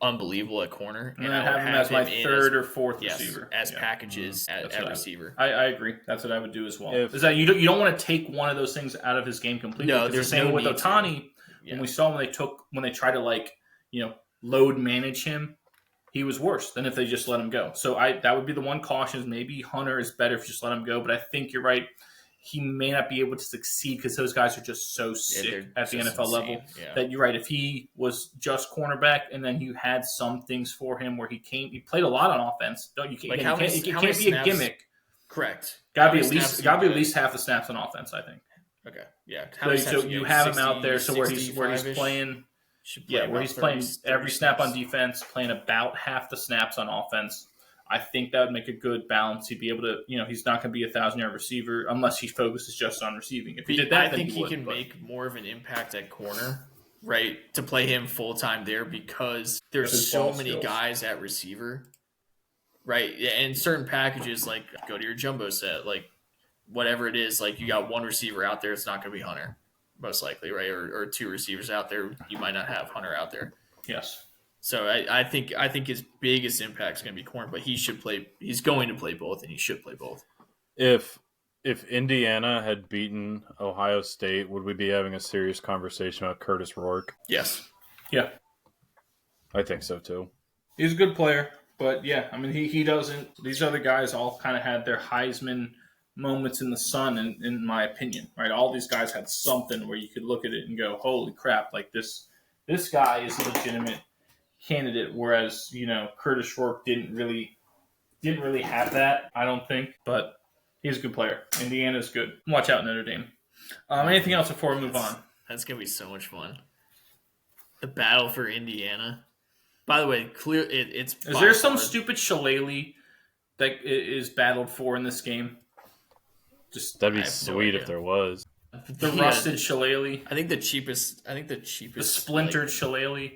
unbelievable at corner. And I have him as my third or fourth receiver. As packages at receiver. I agree. That's what I would do as well. Is that you don't want to take one of those things out of his game completely. No, there's the same no with need Ohtani. When we saw when they tried to load manage him, he was worse than if they just let him go. So that would be the one caution is maybe Hunter is better if you just let him go. But I think you're right. He may not be able to succeed because those guys are just so sick at the NFL level that you're right. If he was just cornerback and then you had some things for him where he played a lot on offense. It can't be a gimmick. Correct. Got to be at least half the snaps on offense, I think. Okay. Yeah. So you have him out there, so where he's playing. Where he's playing every snap on defense, playing about half the snaps on offense. I think that would make a good balance. He'd be able to, he's not going to be a 1,000-yard receiver unless he focuses just on receiving. If he did that, I think he can make more of an impact at corner, right? To play him full time there because there's so many guys at receiver, right? And certain packages, like go to your jumbo set, like whatever it is, like you got one receiver out there, it's not going to be Hunter, most likely, right? Or 2 receivers out there, you might not have Hunter out there. Yes. So I think his biggest impact is going to be corner, but he should play. He's going to play both, and he should play both. If Indiana had beaten Ohio State, would we be having a serious conversation about Curtis Rourke? Yes. Yeah. I think so too. He's a good player, but yeah, I mean he doesn't. These other guys all kind of had their Heisman moments in the sun, in my opinion. Right? All these guys had something where you could look at it and go, "Holy crap! Like this guy is a legitimate candidate," whereas Curtis Rourke didn't really have that, I don't think, but he's a good player. Indiana's good. Watch out, Notre Dame. Anything else before we move on? That's gonna be so much fun. The battle for Indiana. By the way, it's. Is there some stupid shillelagh that is battled for in this game? That'd be sweet if there was. The rusted shillelagh. I think the cheapest. The splintered shillelagh.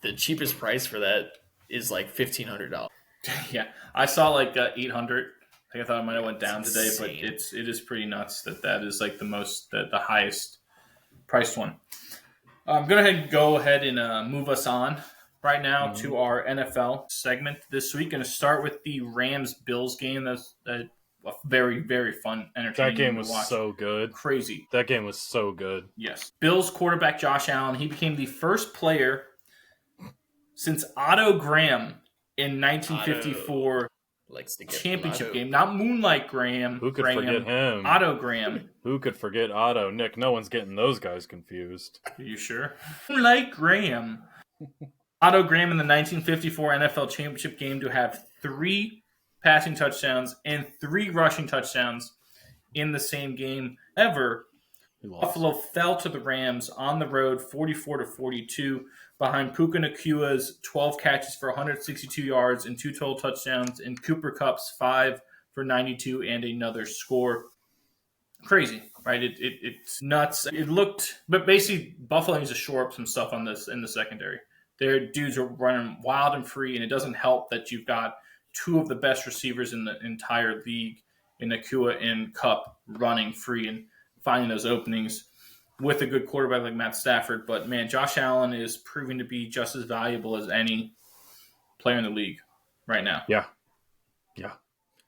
The cheapest price for that is like $1,500. Yeah, I saw like 800. I thought it might have went down today, insane. But it is pretty nuts that is like the highest priced one. I'm gonna go ahead and move us on right now to our NFL segment this week. Going to start with the Rams-Bills game. That's a very, very fun, entertaining. That game was so good. Crazy. That game was so good. Yes. Bills quarterback Josh Allen, he became the first player since Otto Graham in 1954 championship game. Not Moonlight Graham. Who could forget him? Otto Graham. Who could forget Otto? Nick, no one's getting those guys confused. Are you sure? Moonlight Graham. Otto Graham in the 1954 NFL championship game to have 3 passing touchdowns and 3 rushing touchdowns in the same game ever. Buffalo fell to the Rams on the road 44-42 behind Puka Nakua's 12 catches for 162 yards and 2 total touchdowns and Cooper Kupp's 5 for 92 and another score. Crazy, right? It's nuts. It looked, but basically Buffalo needs to shore up some stuff on this in the secondary Their dudes are running wild and free, and it doesn't help that you've got two of the best receivers in the entire league in Nakua and Kupp running free and finding those openings with a good quarterback like Matt Stafford. But, man, Josh Allen is proving to be just as valuable as any player in the league right now. Yeah.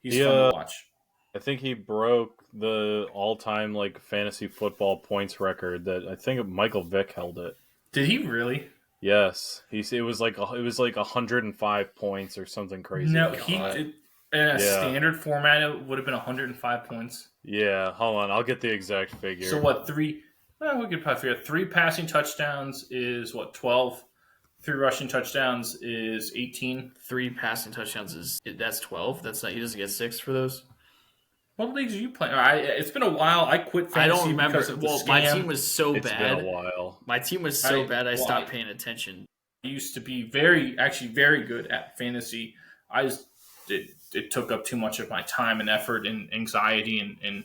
He's fun to watch. I think he broke the all-time fantasy football points record that I think Michael Vick held it. Did he really? Yes. It was like 105 points or something crazy. No, he did. In a standard format, it would have been 105 points. Yeah, hold on. I'll get the exact figure. So what, we could probably figure 3 passing touchdowns is, 12? 3 rushing touchdowns is 18. 3 passing touchdowns that's 12? That's not, he doesn't get 6 for those? What leagues are you playing? It's been a while. I quit fantasy. I don't remember. Because of the scam. My team was so bad. It's been a while. My team was so bad I stopped paying attention. I used to be very good at fantasy. It took up too much of my time and effort and anxiety and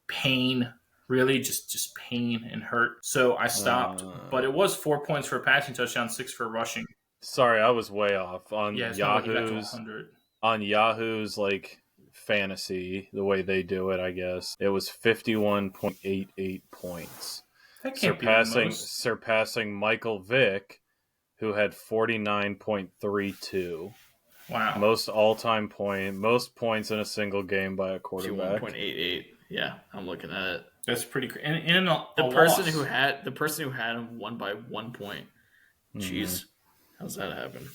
pain. Really, just pain and hurt. So I stopped. But it was 4 points for a passing touchdown, 6 for rushing. Sorry, I was way off on Yahoo's. On Yahoo's fantasy, the way they do it, I guess it was 51.88 points, that can't surpassing Michael Vick, who had 49.32. Wow, most points in a single game by a quarterback. 51.88. Yeah, I'm looking at it. That's pretty crazy. And the person who had him won by 1 point. Jeez, how's that happen?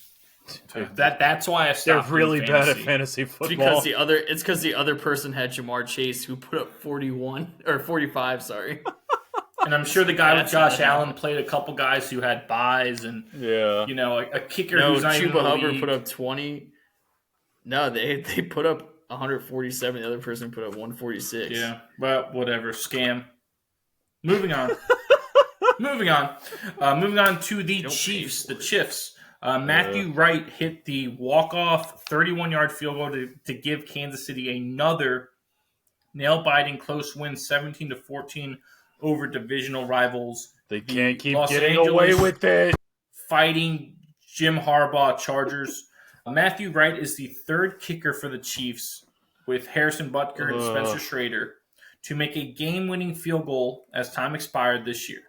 That's why I stopped. They're really bad at fantasy football. It's because the other person had Jamar Chase, who put up 45. Sorry. And I'm sure the guy with Josh Allen played a couple guys who had buys and a kicker. No, who's not Chuba even Hubbard put up 20. No, they put up 147. The other person put up 146. Yeah, but whatever. Scam. Moving on. Moving on to the Chiefs. The Chiefs. Matthew Wright hit the walk-off 31-yard field goal to give Kansas City another nail-biting close win, 17-14 over divisional rivals. They can't keep getting away with it. Fighting Jim Harbaugh Chargers. Matthew Wright is the third kicker for the Chiefs, with Harrison Butker and Spencer Schrader, to make a game-winning field goal as time expired this year.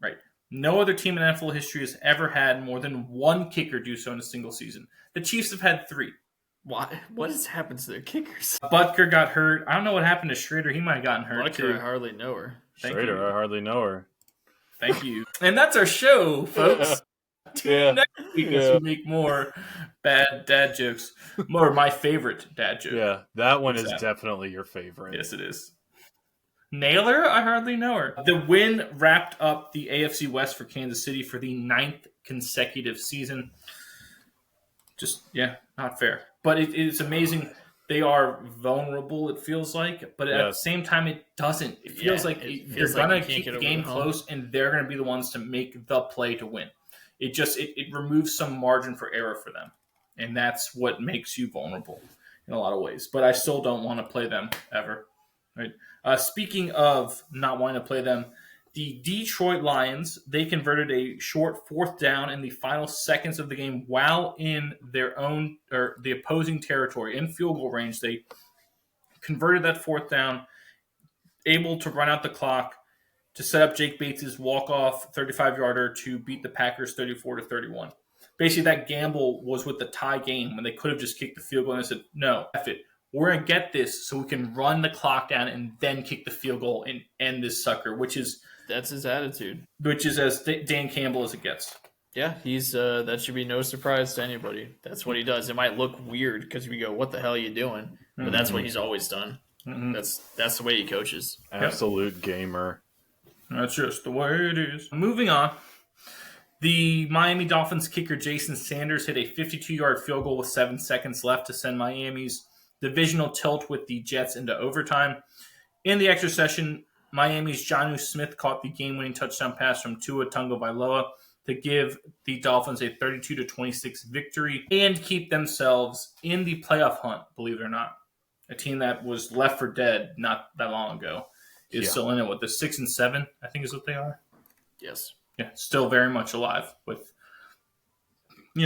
Right. No other team in NFL history has ever had more than one kicker do so in a single season. The Chiefs have had 3. Why? What has happened to their kickers? Butker got hurt. I don't know what happened to Schrader. He might have gotten hurt, too. I hardly know her. Schrader, I hardly know her. Thank you. And that's our show, folks. Next week as we make more bad dad jokes. More my favorite dad joke. Yeah, that one is definitely your favorite. Yes, it is. Nailer? I hardly know her. The win wrapped up the AFC West for Kansas City for the 9th consecutive season. Not fair. But it's amazing. They are vulnerable, it feels like. But at the same time, it doesn't. It feels like they're going to keep the game close, and they're going to be the ones to make the play to win. It removes some margin for error for them. And that's what makes you vulnerable in a lot of ways. But I still don't want to play them ever. Right? Speaking of not wanting to play them, the Detroit Lions, they converted a short 4th down in the final seconds of the game while in their own or the opposing territory in field goal range. They converted that 4th down, able to run out the clock to set up Jake Bates' walk-off 35-yarder to beat the Packers 34-31. Basically, that gamble was with the tie game when they could have just kicked the field goal and said, no, F it. We're going to get this so we can run the clock down and then kick the field goal and end this sucker, that's his attitude. Which is as Dan Campbell as it gets. Yeah, he's that should be no surprise to anybody. That's what he does. It might look weird because we go, what the hell are you doing? But that's what he's always done. Mm-hmm. That's the way he coaches. Absolute gamer. That's just the way it is. Moving on. The Miami Dolphins kicker Jason Sanders hit a 52-yard field goal with 7 seconds left to send Miami's divisional tilt with the Jets into overtime. In the extra session, Miami's Jonnu Smith caught the game-winning touchdown pass from Tua Tagovailoa to give the Dolphins a 32-26 victory and keep themselves in the playoff hunt, believe it or not. A team that was left for dead not that long ago is still in it with the 6-7, I think is what they are. Yes. Yeah, still very much alive with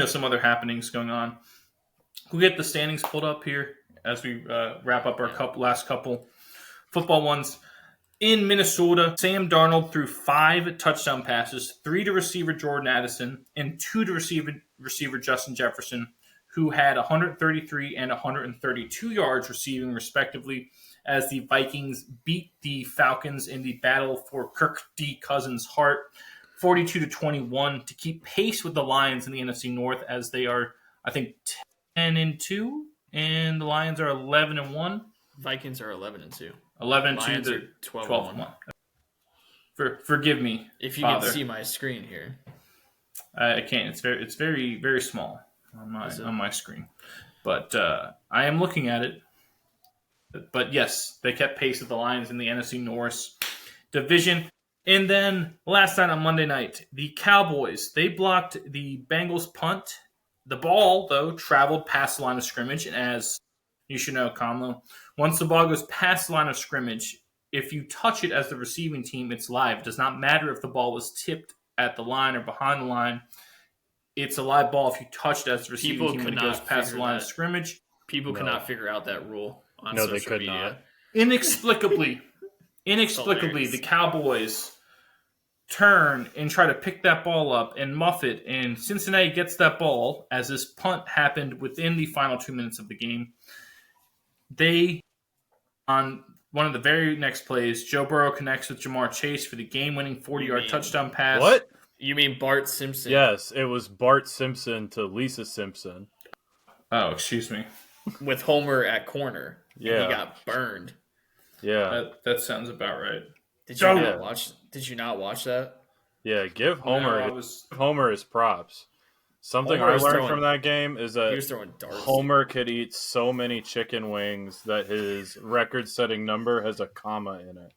some other happenings going on. We'll get the standings pulled up here as we wrap up our last couple football ones. In Minnesota, Sam Darnold threw 5 touchdown passes, 3 to receiver Jordan Addison, and 2 to receiver Justin Jefferson, who had 133 and 132 yards receiving, respectively, as the Vikings beat the Falcons in the battle for Kirk D. Cousins' heart, 42-21, to keep pace with the Lions in the NFC North, as they are, I think, 10-2, and the Lions are 11-1. Vikings are 11-2. 11-2. Lions are 12-1. Forgive me, if you Father. Can see my screen here. I can't. It's very, very small on my screen, but I am looking at it. But yes, they kept pace with the Lions in the NFC North division. And then last night on Monday night, the Cowboys, they blocked the Bengals punt. The ball, though, traveled past the line of scrimmage. And as you should know, Kamlo, once the ball goes past the line of scrimmage, if you touch it as the receiving team, it's live. It does not matter if the ball was tipped at the line or behind the line. It's a live ball if you touch it as the receiving team when it goes past the line of scrimmage. People cannot figure out that rule on no, social they could media. not. Inexplicably, the Cowboys turn and try to pick that ball up and muff it, and Cincinnati gets that ball as this punt happened within the final 2 minutes of the game. They, on one of the very next plays, Joe Burrow connects with Jamar Chase for the game-winning 40-yard touchdown pass. What? You mean Bart Simpson? Yes, it was Bart Simpson to Lisa Simpson. Oh, excuse me. With Homer at corner. Yeah. And he got burned. Yeah. That sounds about right. Did you not watch that? Yeah, give Homer his props. Something I learned from that game is that he was throwing darts. Homer could eat so many chicken wings that his record-setting number has a comma in it.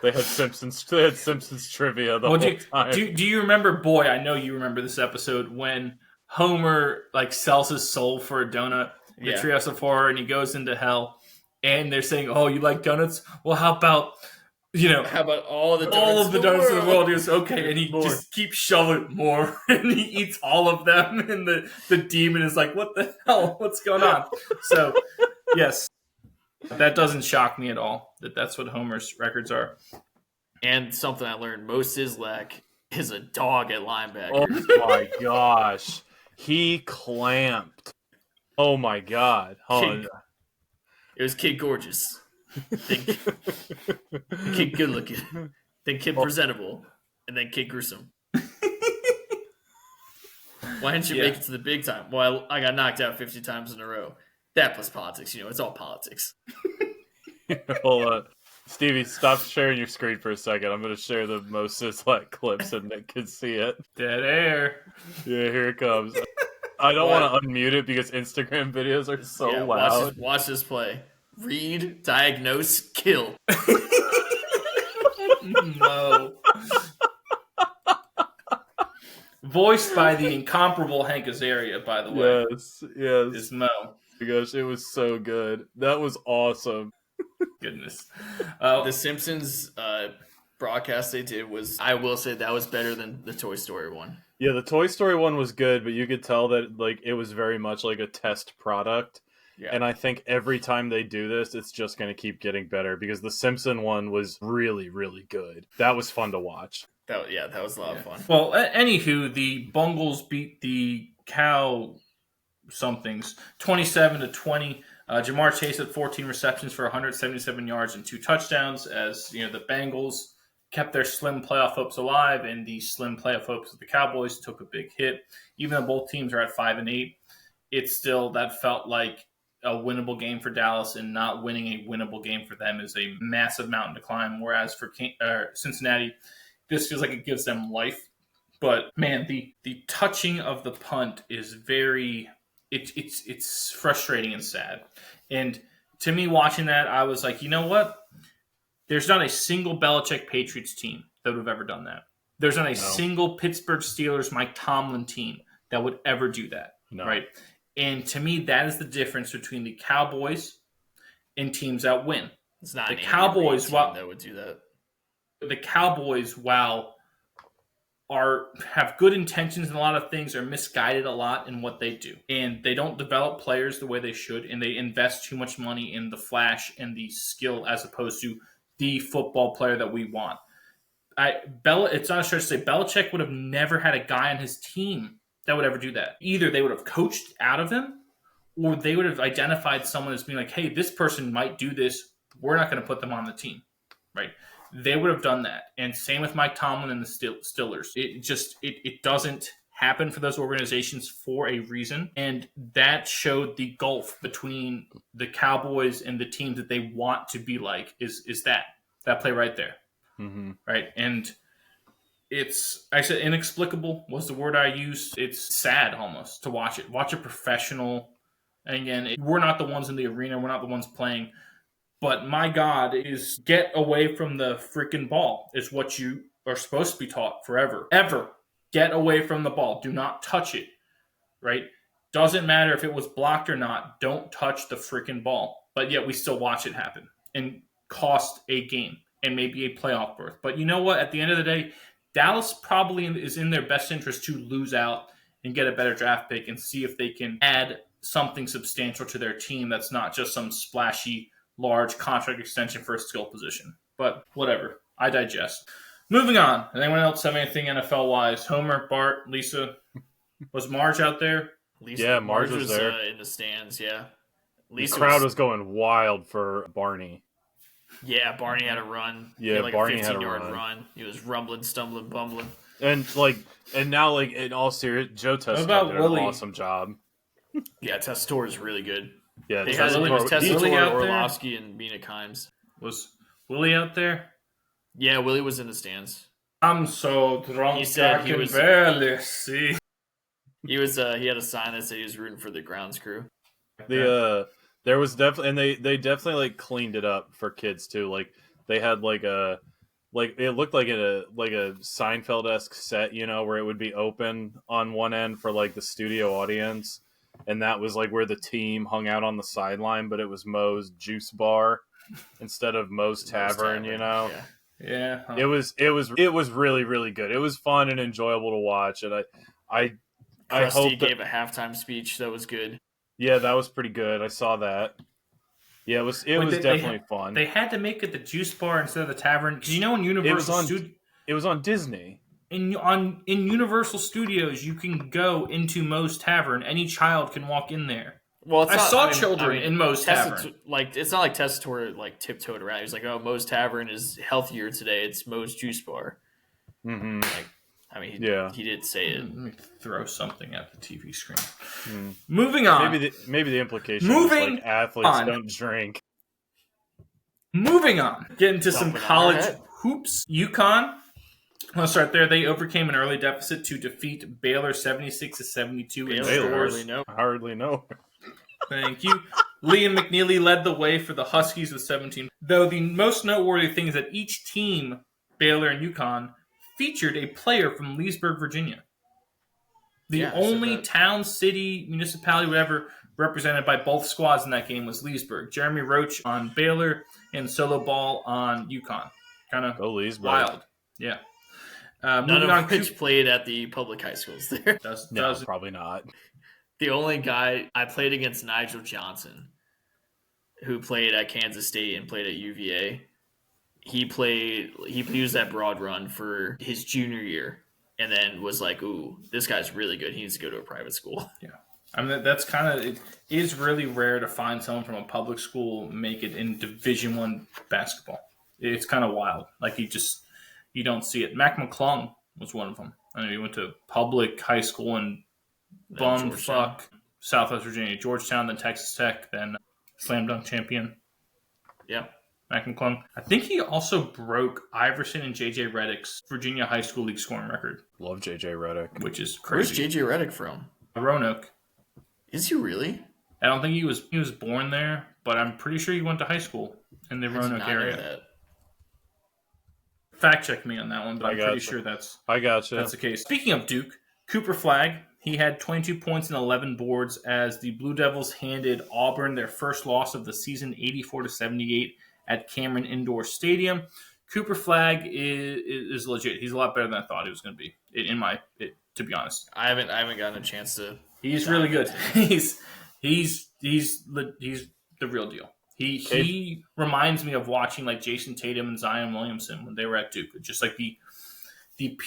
They had Simpsons trivia the whole time. Do you remember, boy, I know you remember this episode when Homer sells his soul for a donut, the Treehouse of Horror, and he goes into hell, and they're saying, "Oh, you like donuts? Well, how about all of the donuts in the world?" He goes, "Okay," and he just keeps shoving more, and he eats all of them, and the demon is like, "What the hell? What's going on?" So, yes, that doesn't shock me at all. That's what Homer's records are. And something I learned: Mo Sizlak is a dog at linebacker. Oh my gosh, he clamped. Oh my god, it was Kid Gorgeous. Then Kid Good Looking, then Kid Presentable, and then Kid Gruesome. Why didn't you make it to the big time? Well, I got knocked out 50 times in a row. That plus politics, it's all politics. Hold on. Stevie, stop sharing your screen for a second. I'm going to share the Mo Sizlak clips and Nick can see it. Dead air. Yeah, here it comes. I don't want to unmute it because Instagram videos are so loud. Watch this play. Read, diagnose, kill. Mo. Voiced by the incomparable Hank Azaria, by the way. Yes. Is Mo. Oh my gosh, it was so good. That was awesome. Goodness. The Simpsons broadcast they did I will say that was better than the Toy Story one. Yeah, the Toy Story one was good, but you could tell that it was very much like a test product. Yeah. And I think every time they do this, it's just going to keep getting better because the Simpson one was really, really good. That was fun to watch. That was a lot of fun. Well, anywho, the Bungles beat the Cow somethings 27-20. Jamar Chase had 14 receptions for 177 yards and 2 touchdowns as the Bengals kept their slim playoff hopes alive, and the slim playoff hopes of the Cowboys took a big hit. Even though both teams are at 5-8, that felt like a winnable game for Dallas, and not winning a winnable game for them is a massive mountain to climb. Whereas for Cincinnati, this feels like it gives them life. But man, the touching of the punt is very. It's frustrating and sad. And to me, watching that, I was like, you know what? There's not a single Belichick Patriots team that would have ever done that. There's not a single Pittsburgh Steelers Mike Tomlin team that would ever do that. No. Right? And to me, that is the difference between the Cowboys and teams that win. It's not the Cowboys that would do that. The Cowboys, while have good intentions and a lot of things, are misguided a lot in what they do. And they don't develop players the way they should, and they invest too much money in the flash and the skill as opposed to the football player that we want. It's not a stretch to say Belichick would have never had a guy on his team that would ever do that. Either they would have coached out of him, or they would have identified someone as being like, hey, this person might do this. We're not going to put them on the team, right? They would have done that. And same with Mike Tomlin and the Steelers. It doesn't happen for those organizations for a reason. And that showed the gulf between the Cowboys and the teams that they want to be like is that play right there. Mm-hmm. Right. And I said inexplicable was the word I used. It's sad almost to watch it. Watch a professional. And again, we're not the ones in the arena. We're not the ones playing. But my God, is get away from the freaking ball is what you are supposed to be taught forever. Ever. Get away from the ball. Do not touch it. Right? Doesn't matter if it was blocked or not. Don't touch the freaking ball. But yet we still watch it happen and cost a game and maybe a playoff berth. But you know what? At the end of the day, Dallas probably is in their best interest to lose out and get a better draft pick and see if they can add something substantial to their team that's not just some splashy large contract extension for a skill position. But whatever. I digest. Moving on. Anyone else have anything NFL-wise? Homer, Bart, Lisa? Was Marge out there? Lisa, yeah, Marge was there. In the stands, yeah. Lisa the crowd was going wild for Barney. Yeah, Barney had a run. Yeah, he had like Barney a 15-yard had a run. He was rumbling, stumbling, bumbling. And now in all seriousness, Joe Tessitore did an awesome job. Yeah, Tessitore is really good. Yeah, it was Tessitore, Orlovsky, and Mina Kimes. Was Willie out there? Yeah, Willie was in the stands. I'm so drunk. He said he was barely see. He was. He had a sign that said he was rooting for the grounds crew. There was definitely, and they definitely cleaned it up for kids too. They had it looked like a Seinfeld-esque set, where it would be open on one end for the studio audience. And that was where the team hung out on the sideline, but it was Moe's Juice Bar instead of Moe's Tavern, Yeah. It was really, really good. It was fun and enjoyable to watch, and I hope gave a halftime speech that was good. Yeah, that was pretty good. I saw that. Yeah, it was definitely fun. They had to make it the Juice Bar instead of the Tavern because in Universal it was on Disney. In Universal Studios, you can go into Moe's Tavern. Any child can walk in there. Well, I saw children in Moe's Tavern. It's not like Tessitore tiptoed around. He's like, "Oh, Moe's Tavern is healthier today. It's Moe's Juice Bar." Mm-hmm. He did say it. Let me throw something at the TV screen. Moving on. Maybe the implication is athletes don't drink. Moving on. Get into some college hoops. UConn. Let's start there. They overcame an early deficit to defeat Baylor 76-72 in stores. Hardly know. Thank you. Liam McNeely led the way for the Huskies with 17. Though the most noteworthy thing is that each team, Baylor and UConn, featured a player from Leesburg, Virginia. The only town, city, municipality, whatever, represented by both squads in that game was Leesburg. Jeremy Roach on Baylor and Solo Ball on UConn. Kind of wild. Yeah. None of which played at the public high schools there. Probably not. The only guy I played against, Nigel Johnson, who played at Kansas State and played at UVA. He used that broad run for his junior year and then was like, ooh, this guy's really good. He needs to go to a private school. Yeah. I mean, that's it is really rare to find someone from a public school make it in Division I basketball. It's kind of wild. You don't see it. Mac McClung was one of them. I mean, he went to public high school in bumfuck Southwest Virginia, Georgetown, then Texas Tech, then slam dunk champion. Yeah. Mac McClung. I think he also broke Iverson and J.J. Reddick's Virginia High School League scoring record. Love J.J. Reddick. Which is crazy. Where's J.J. Reddick from? Roanoke. Is he really? I don't think he was born there, but I'm pretty sure he went to high school in the Roanoke area. Fact check me on that one, but I'm pretty sure that's the case. Speaking of Duke, Cooper Flagg, he had 22 points and 11 boards as the Blue Devils handed Auburn their first loss of the season, 84-78 at Cameron Indoor Stadium. Cooper Flagg is legit. He's a lot better than I thought he was going to be. To be honest, I haven't gotten a chance to. He's really good. He's the real deal. He reminds me of watching like Jason Tatum and Zion Williamson when they were at Duke. Just like the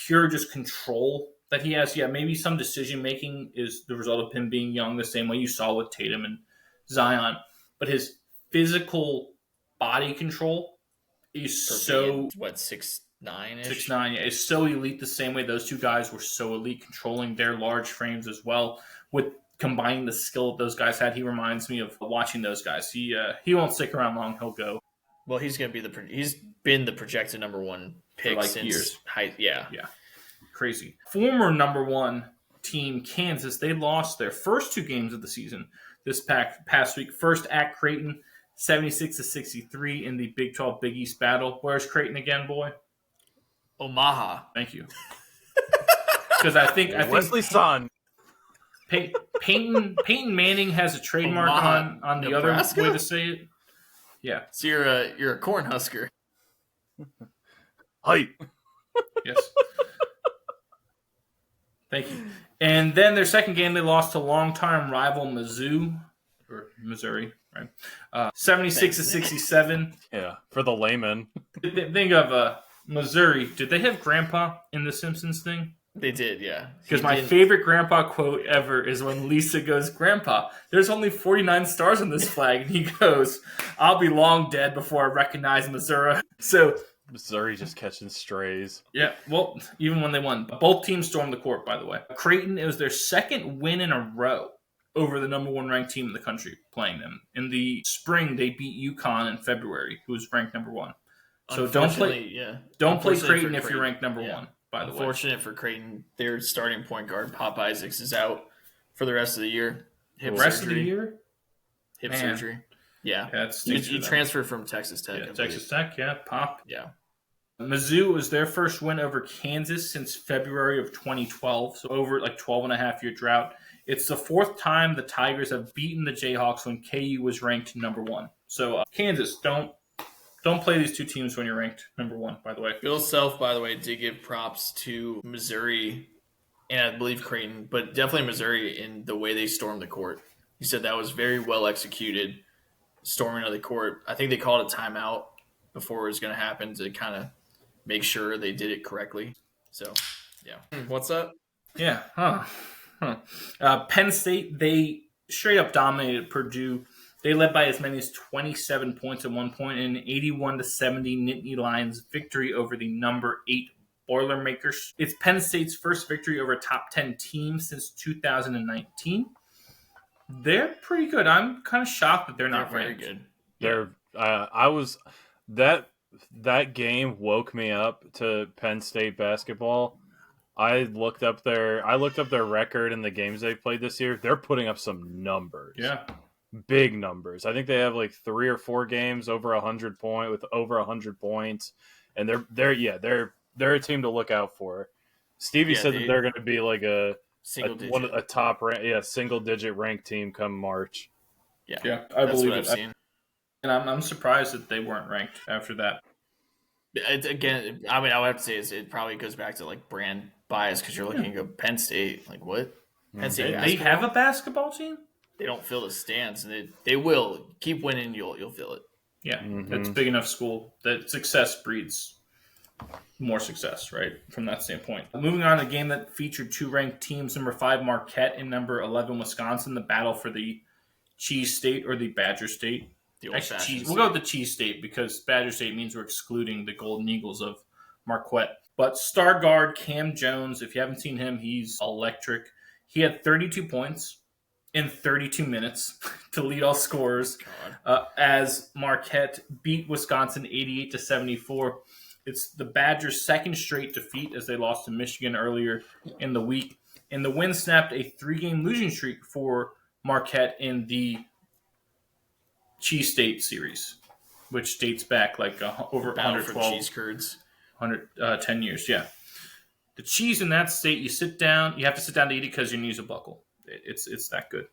pure just control that he has. Yeah, maybe some decision making is the result of him being young, the same way you saw with Tatum and Zion. But his physical body control is so 6'9"? 6'9", yeah, is so elite. The same way those two guys were so elite, controlling their large frames as well. With combining the skill that those guys had, he reminds me of watching those guys. He won't stick around long. He'll go. Well, he's going to be he's been the projected number one pick for like since years. Yeah, crazy. Former number one team Kansas, they lost their first 2 games of the season this past week. First at Creighton, 76-63 in the Big 12 Big East battle. Where's Creighton again, boy? Omaha. Thank you. Because I think Wesley Son. Peyton Manning has a trademark on the Nebraska? other way to say it. Yeah. So you're a Cornhusker. Hype. Yes. Thank you. And then their second game, they lost to longtime rival Missouri, right? 76-67. Yeah, for the layman. Think of Missouri. Did they have Grandpa in the Simpsons thing? They did, yeah. Because my favorite Grandpa quote ever is when Lisa goes, "Grandpa, there's only 49 stars on this flag." And he goes, "I'll be long dead before I recognize Missouri." So Missouri just catching strays. Yeah, well, even when they won. Both teams stormed the court, by the way. Creighton, it was their second win in a row over the number 1 ranked team in the country playing them. In the spring, they beat UConn in February, who was ranked number 1. So don't play Creighton if you're ranked number 1, by the way. Unfortunate for Creighton, their starting point guard, Pop Isaacs, is out for the rest of the year. Hip surgery? Hip surgery. Yeah. He transferred from Texas Tech. Yeah, Texas Tech, yeah. Pop. Yeah. Mizzou was their first win over Kansas since February of 2012, so over like 12-and-a-half-year drought. It's the 4th time the Tigers have beaten the Jayhawks when KU was ranked number 1. So Kansas, don't play these 2 teams when you're ranked number 1, by the way. Bill Self, by the way, did give props to Missouri and I believe Creighton, but definitely Missouri in the way they stormed the court. He said that was very well executed, storming of the court. I think they called a timeout before it was going to happen to kind of make sure they did it correctly. So, yeah. What's up? Yeah. Penn State, they straight up dominated Purdue. They led by as many as 27 points at one point in an 81-70 Nittany Lions victory over the number 8 Boilermakers. It's Penn State's first victory over a top 10 team since 2019. They're pretty good. I'm kind of shocked that they're not very good. That game woke me up to Penn State basketball. I looked up their record in the games they've played this year. They're putting up some numbers. Yeah. Big numbers. I think they have like 3 or 4 games over 100 points. And they're a team to look out for. Stevie said that they're going to be like a top single digit ranked team come March. Yeah, I believe it. And I'm surprised that they weren't ranked after that. Again, I mean, I would have to say it probably goes back to like brand bias because you're looking at Penn State. Like what? Penn State they have a basketball team? They don't fill the stands, and they will keep winning. You'll feel it. Yeah, It's a big enough school that success breeds more success, right? From that standpoint. Moving on to a game that featured 2 ranked teams, number 5 Marquette and number 11 Wisconsin, the battle for the Cheese State or the Badger State. We'll go with the Cheese State because Badger State means we're excluding the Golden Eagles of Marquette. But star guard Cam Jones, if you haven't seen him, he's electric. He had 32 points in 32 minutes to lead all scorers as Marquette beat Wisconsin 88-74. It's the Badgers' second straight defeat as they lost to Michigan earlier in the week. And the win snapped a 3-game losing streak for Marquette in the Cheese State series, which dates back like over 112 cheese curds, 110 years. Yeah, the cheese in that state, you have to sit down to eat it because your knees will buckle. It's that good.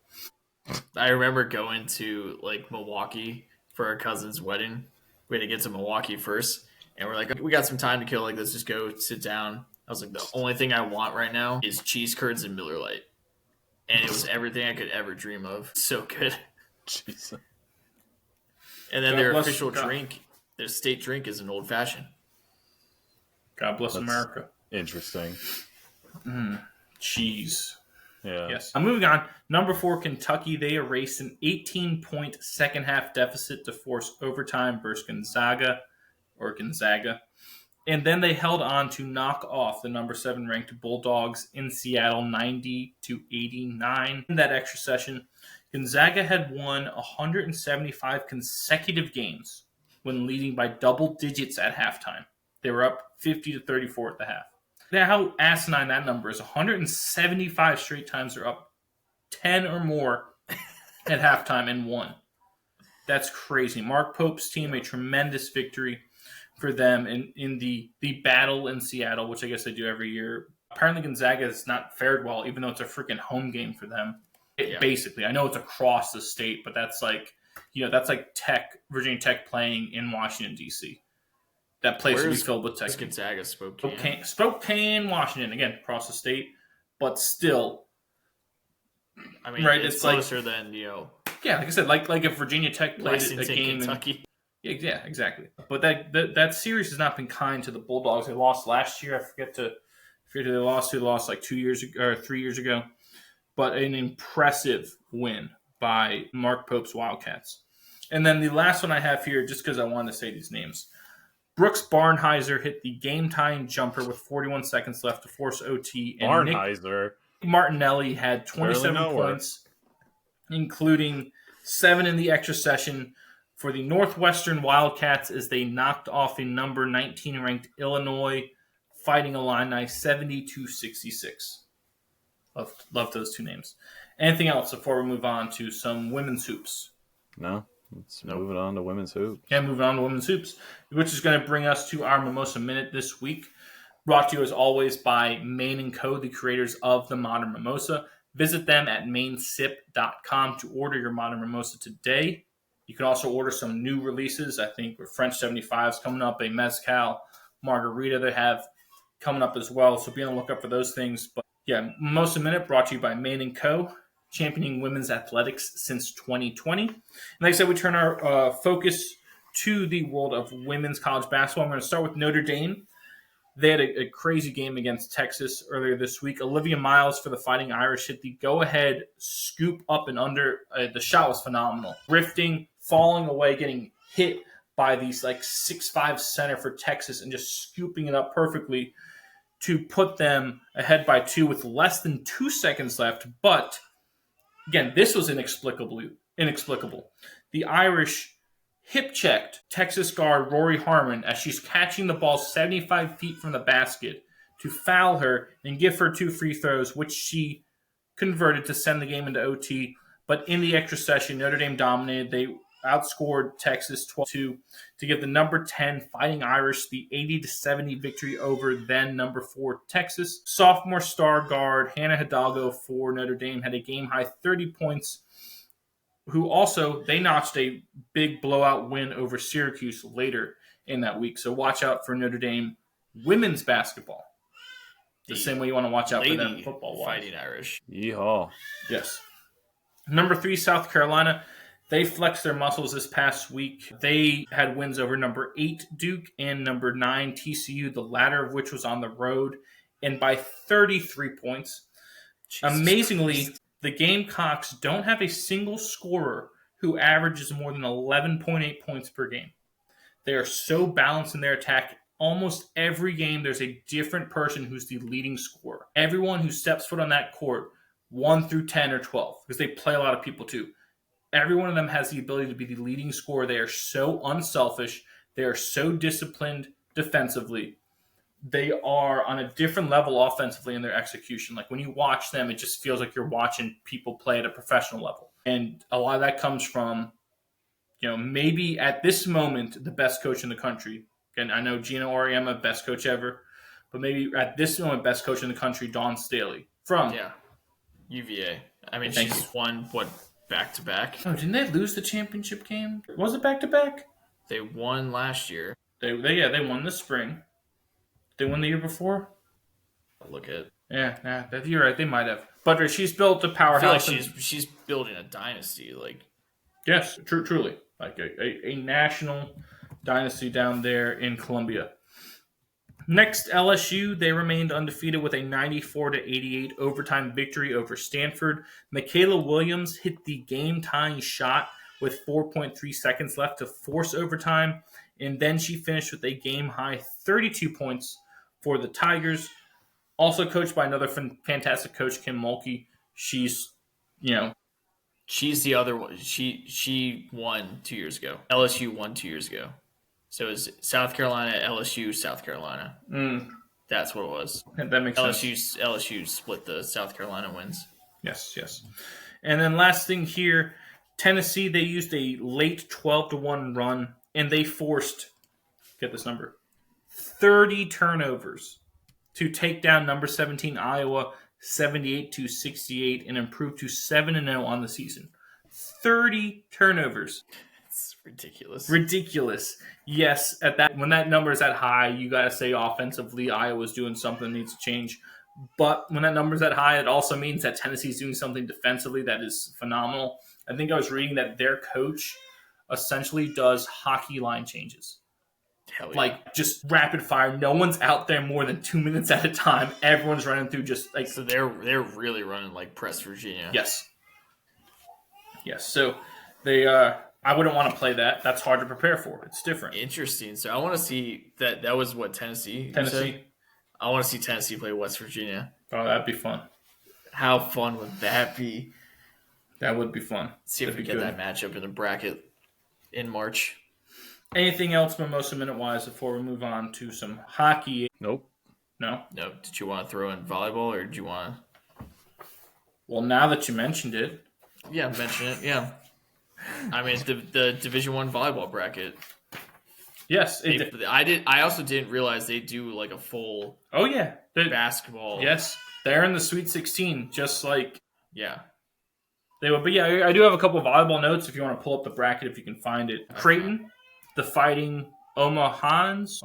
I remember going to like Milwaukee for our cousin's wedding. We had to get to Milwaukee first, And we're like, we got some time to kill. Like, let's just go sit down. I was like, the only thing I want right now is cheese curds and Miller Lite. And it was everything I could ever dream of. So good. Jesus. And then their official drink, their state drink is an old fashioned. God bless America. Interesting. Cheese. Yeah. Yes. I'm moving on. Number 4, Kentucky. They erased an 18-point second half deficit to force overtime versus Gonzaga. And then they held on to knock off the number 7 ranked Bulldogs in Seattle 90-89. In that extra session, Gonzaga had won 175 consecutive games when leading by double digits at halftime. They were up 50-34 at the half. Now, how asinine that number is. 175 straight times they're up 10 or more at halftime and won. That's crazy. Mark Pope's team, a tremendous victory for them in the battle in Seattle, which I guess they do every year. Apparently Gonzaga has not fared well, even though it's a freaking home game for them. Basically, I know it's across the state, but that's like, Virginia Tech playing in Washington, D.C. That place will be filled with Tech. Gonzaga, Spokane, Washington, again, across the state, but still. I mean, right, it's closer than, Yeah, like I said, like if Virginia Tech played a game Kentucky. Yeah, exactly. But that series has not been kind to the Bulldogs. They lost last year. I forget who they lost. They lost like 2 years ago or 3 years ago. But an impressive win by Mark Pope's Wildcats. And then the last one I have here, just because I wanted to say these names. Brooks Barnhizer hit the game-tying jumper with 41 seconds left to force OT. And Barnhizer. Nick Martinelli had 27 points, including 7 in the extra session for the Northwestern Wildcats as they knocked off the number 19 ranked Illinois Fighting Illini 70-66. Love those two names. Anything else before we move on to some women's hoops? No. Let's move it on to women's hoops. Yeah, moving on to women's hoops, which is going to bring us to our Mimosa Minute this week. Brought to you as always by Main & Co., the creators of the Modern Mimosa. Visit them at mainsip.com to order your Modern Mimosa today. You can also order some new releases. I think with French 75s coming up, a Mezcal Margarita they have coming up as well. So be on the lookout for those things. But yeah, Mimosa Minute brought to you by Main & Co., championing women's athletics since 2020. And like I said, we turn our focus to the world of women's college basketball. I'm going to start with Notre Dame. They had a crazy game against Texas earlier this week. Olivia Miles for the Fighting Irish hit the go-ahead scoop up and under. The shot was phenomenal. Drifting, falling away, getting hit by these 6'5" center for Texas and just scooping it up perfectly to put them ahead by 2 with less than 2 seconds left. But again, this was inexplicable. The Irish hip-checked Texas guard Rory Harmon as she's catching the ball 75 feet from the basket to foul her and give her 2 free throws, which she converted to send the game into OT. But in the extra session, Notre Dame dominated. They outscored Texas 12-2 to give the number 10 Fighting Irish the 80-70 victory over then number 4 Texas. Sophomore star guard Hannah Hidalgo for Notre Dame had a game-high 30 points, who also, they notched a big blowout win over Syracuse later in that week. So watch out for Notre Dame women's basketball. The same way you want to watch out for them football-wise. Fighting Irish. Yeehaw. Yes. Number 3, South Carolina. They flexed their muscles this past week. They had wins over number 8 Duke and number 9 TCU, the latter of which was on the road, and by 33 points. Jesus Amazingly, Christ. The Gamecocks don't have a single scorer who averages more than 11.8 points per game. They are so balanced in their attack. Almost every game, there's a different person who's the leading scorer. Everyone who steps foot on that court, 1 through 10 or 12, because they play a lot of people too. Every one of them has the ability to be the leading scorer. They are so unselfish. They are so disciplined defensively. They are on a different level offensively in their execution. Like when you watch them, it just feels like you're watching people play at a professional level. And a lot of that comes from, maybe at this moment, the best coach in the country. And I know Gina Auriemma, best coach ever. But maybe at this moment, best coach in the country, Dawn Staley. From UVA. I mean, she's won, back-to-back? Oh, didn't they lose the championship game? Was it back-to-back? They won last year. They won this spring. They won the year before. I'll look at. Yeah, you're right. They might have. But she's built a powerhouse. I feel like she's building a dynasty. Like, yes, truly, like a national dynasty down there in Columbia. Next, LSU, they remained undefeated with a 94-88 overtime victory over Stanford. Michaela Williams hit the game-tying shot with 4.3 seconds left to force overtime, and then she finished with a game-high 32 points for the Tigers. Also coached by another fantastic coach, Kim Mulkey. She's the other one. She won 2 years ago. LSU won 2 years ago. So it was South Carolina, LSU, South Carolina. That's what it was. That makes sense. LSU split the South Carolina wins. Yes. And then last thing here, Tennessee, they used a late 12-1 run, and they forced, get this number, 30 turnovers to take down number 17 Iowa 78-68 and improve to 7-0 on the season. 30 turnovers. It's ridiculous. Ridiculous. Yes, when that number is that high, you got to say offensively Iowa's doing something that needs to change. But when that number is that high, it also means that Tennessee's doing something defensively that is phenomenal. I think I was reading that their coach essentially does hockey line changes. Hell yeah. Like, just rapid fire. No one's out there more than 2 minutes at a time. Everyone's running through just like... So they're really running like press Virginia. Yes. So they... I wouldn't want to play that. That's hard to prepare for. It's different. Interesting. So I want to see that. That was what Tennessee. I want to see Tennessee play West Virginia. Oh, that'd be fun. How fun would that be? That would be fun. See if we get that matchup in the bracket in March. Anything else Mimosa Minute-wise before we move on to some hockey? Nope. No? Did you want to throw in volleyball or did you want to? Well, now that you mentioned it. Yeah, mention it. Yeah. I mean, the Division I volleyball bracket. Yes, I also didn't realize they do like a full. Oh yeah, basketball. Yes, they're in the Sweet 16, just like they would. But yeah, I do have a couple of volleyball notes if you want to pull up the bracket if you can find it. Okay. Creighton, the Fighting Omahans.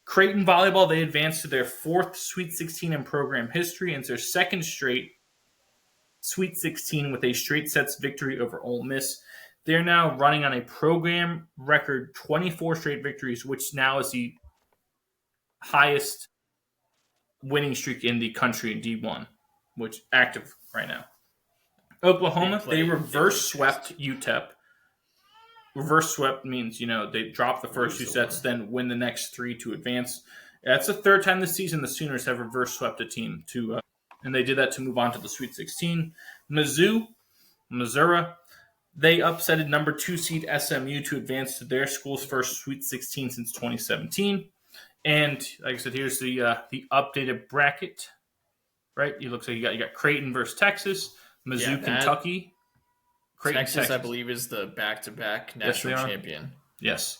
Creighton volleyball, they advanced to their fourth Sweet 16 in program history, and it's their second straight Sweet 16 with a straight sets victory over Ole Miss. They're now running on a program record 24 straight victories, which now is the highest winning streak in the country in D1, which active right now. Oklahoma, they reverse swept UTEP. Reverse swept means, they drop the first two sets, then win the next three to advance. That's the third time this season the Sooners have reverse swept a team and they did that to move on to the Sweet 16. Missouri, they upsetted number 2 seed SMU to advance to their school's first Sweet 16 since 2017. And like I said, here's the updated bracket. Right, it looks like you got Creighton versus Texas, Mizzou, Kentucky. Creighton, Texas, I believe, is the back-to-back national champion. Yes,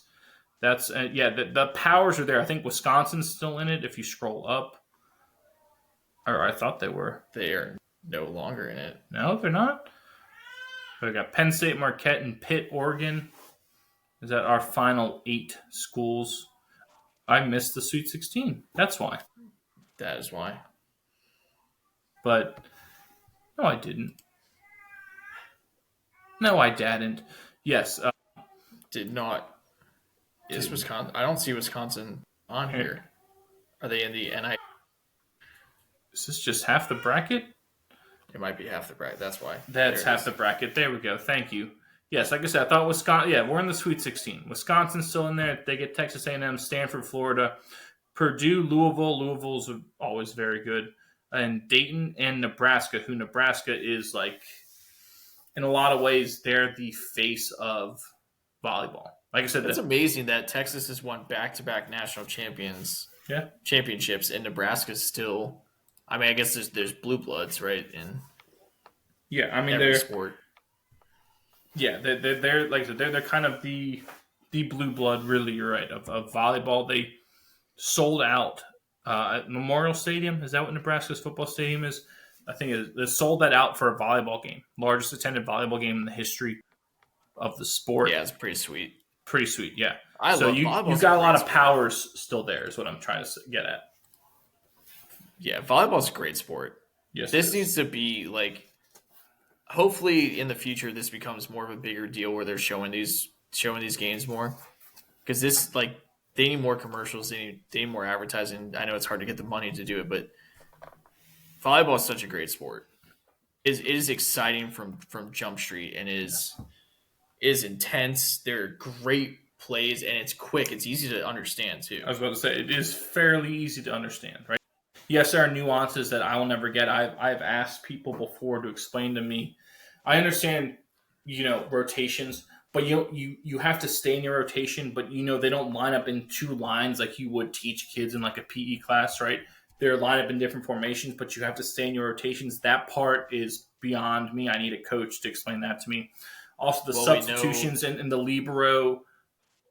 that's the powers are there. I think Wisconsin's still in it. If you scroll up. Or I thought they were. They are no longer in it. No, they're not. So we got Penn State, Marquette, and Pitt, Oregon. Is that our final 8 schools? I missed the Sweet 16. That's why. That is why. But no, I didn't. No, I didn't. Yes. Did not. Is Wisconsin? I don't see Wisconsin on here. Are they in the NI? Is this just half the bracket? It might be half the bracket. That's why. That's half the bracket. There we go. Thank you. Yes, like I said, I thought Wisconsin. Yeah, we're in the Sweet 16. Wisconsin's still in there. They get Texas A&M, Stanford, Florida, Purdue, Louisville. Louisville's always very good, and Dayton and Nebraska. Who Nebraska is like, in a lot of ways, they're the face of volleyball. Like I said, it's amazing that Texas has won back-to-back national championships, and Nebraska's still. I mean, I guess there's blue bloods, right? In every sport. Yeah, they're like I said, they're kind of the blue blood. Really, you're right. Of volleyball, they sold out at Memorial Stadium. Is that what Nebraska's football stadium is? I think they sold that out for a volleyball game, largest attended volleyball game in the history of the sport. Yeah, it's pretty sweet. Pretty sweet, yeah. You got a lot of powers still there is what I'm trying to get at. Yeah, volleyball's a great sport. Yes, this needs to be like, hopefully in the future this becomes more of a bigger deal where they're showing these games more, because this, like, they need more commercials, they need more advertising. I know it's hard to get the money to do it, but volleyball is such a great sport. It is exciting from Jump Street, and is intense. They're great plays, and it's quick. It's easy to understand too. I was about to say, it is fairly easy to understand, right? Yes, there are nuances that I will never get. I've asked people before to explain to me. I understand, rotations, but you have to stay in your rotation, but they don't line up in two lines like you would teach kids in like a PE class, right? They're lined up in different formations, but you have to stay in your rotations. That part is beyond me. I need a coach to explain that to me. Also, the substitutions and the libero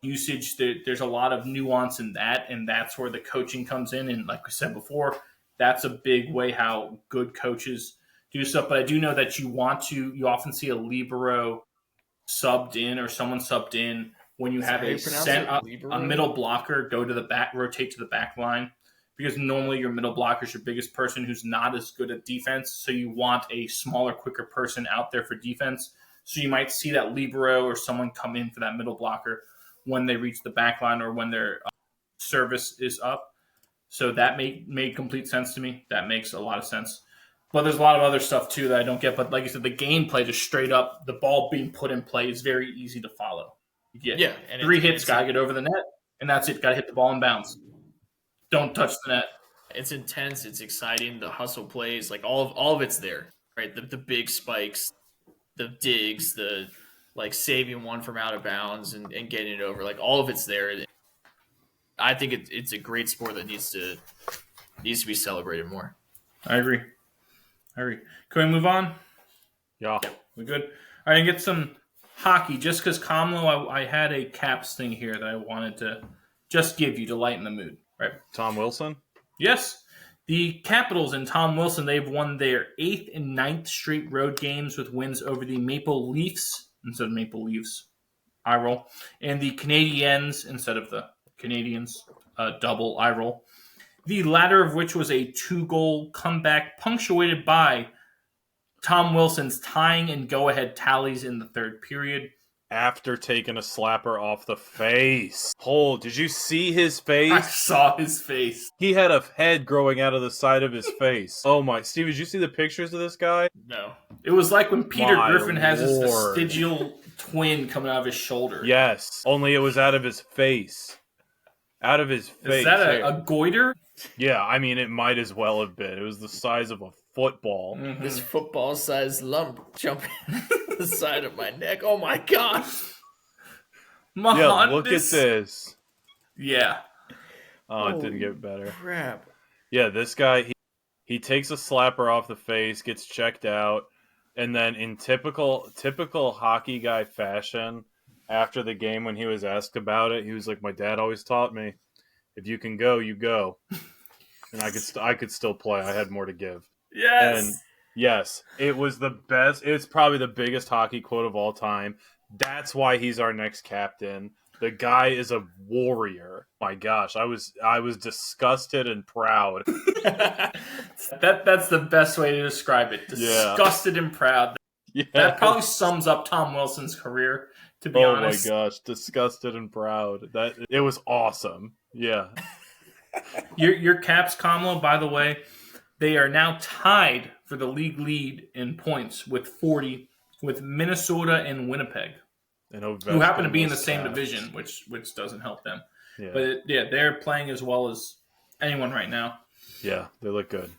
usage, there's a lot of nuance in that, and that's where the coaching comes in. And like we said before, that's a big way how good coaches do stuff. But I do know that you often see a libero subbed in, or someone subbed in when you have a middle blocker go to the back, rotate to the back line, because normally your middle blocker is your biggest person who's not as good at defense. So you want a smaller, quicker person out there for defense. So you might see that libero or someone come in for that middle blocker when they reach the back line or when their service is up. So that made complete sense to me. That makes a lot of sense. But there's a lot of other stuff too that I don't get. But like you said, the gameplay, just straight up, the ball being put in play is very easy to follow. You get 3 hits, got to get over the net, and that's it. Got to hit the ball and bounce. Don't touch the net. It's intense. It's exciting. The hustle plays, like all of it's there, right? The big spikes, the digs, the like saving one from out of bounds and getting it over, like all of it's there. I think it's a great sport that needs to be celebrated more. I agree. Can we move on? Yeah. We good? All right, get some hockey. Just because Kamlo, I had a Caps thing here that I wanted to just give you to lighten the mood. Right. Tom Wilson? Yes. The Capitals and Tom Wilson, they've won their 8th and 9th straight road games with wins over the Maple Leafs instead of Maple Leafs. Eye roll. And the Canadiens instead of the Canadians. Double eye roll. The latter of which was a 2-goal comeback punctuated by Tom Wilson's tying and go-ahead tallies in the third period. After taking a slapper off the face. Oh, did you see his face? I saw his face. He had a head growing out of the side of his face. Oh my. Steve, did you see the pictures of this guy? No. It was like when Peter Griffin has his vestigial twin coming out of his shoulder. Yes. Only it was out of his face. Out of his face. Is that a goiter? Yeah, I mean, it might as well have been. It was the size of a football. Mm-hmm. This football-sized lump jumping the side of my neck. Oh, my God. Yeah, look at this. Yeah. Oh, it didn't get better. Crap. Yeah, this guy, he takes a slapper off the face, gets checked out, and then in typical hockey guy fashion, after the game when he was asked about it, he was like, my dad always taught me, if you can go, you go. And I could still play. I had more to give. Yes. And yes, it was the best. It's probably the biggest hockey quote of all time. That's why he's our next captain. The guy is a warrior. My gosh, I was disgusted and proud. That's the best way to describe it. Disgusted and proud. Yes. That probably sums up Tom Wilson's career, to be honest. Oh my gosh, disgusted and proud. It was awesome. Yeah. Your Caps, Kamlo, by the way, they are now tied for the league lead in points with 40 with Minnesota and Winnipeg, who happen to be in the same division, which doesn't help them. Yeah. But they're playing as well as anyone right now. Yeah, they look good.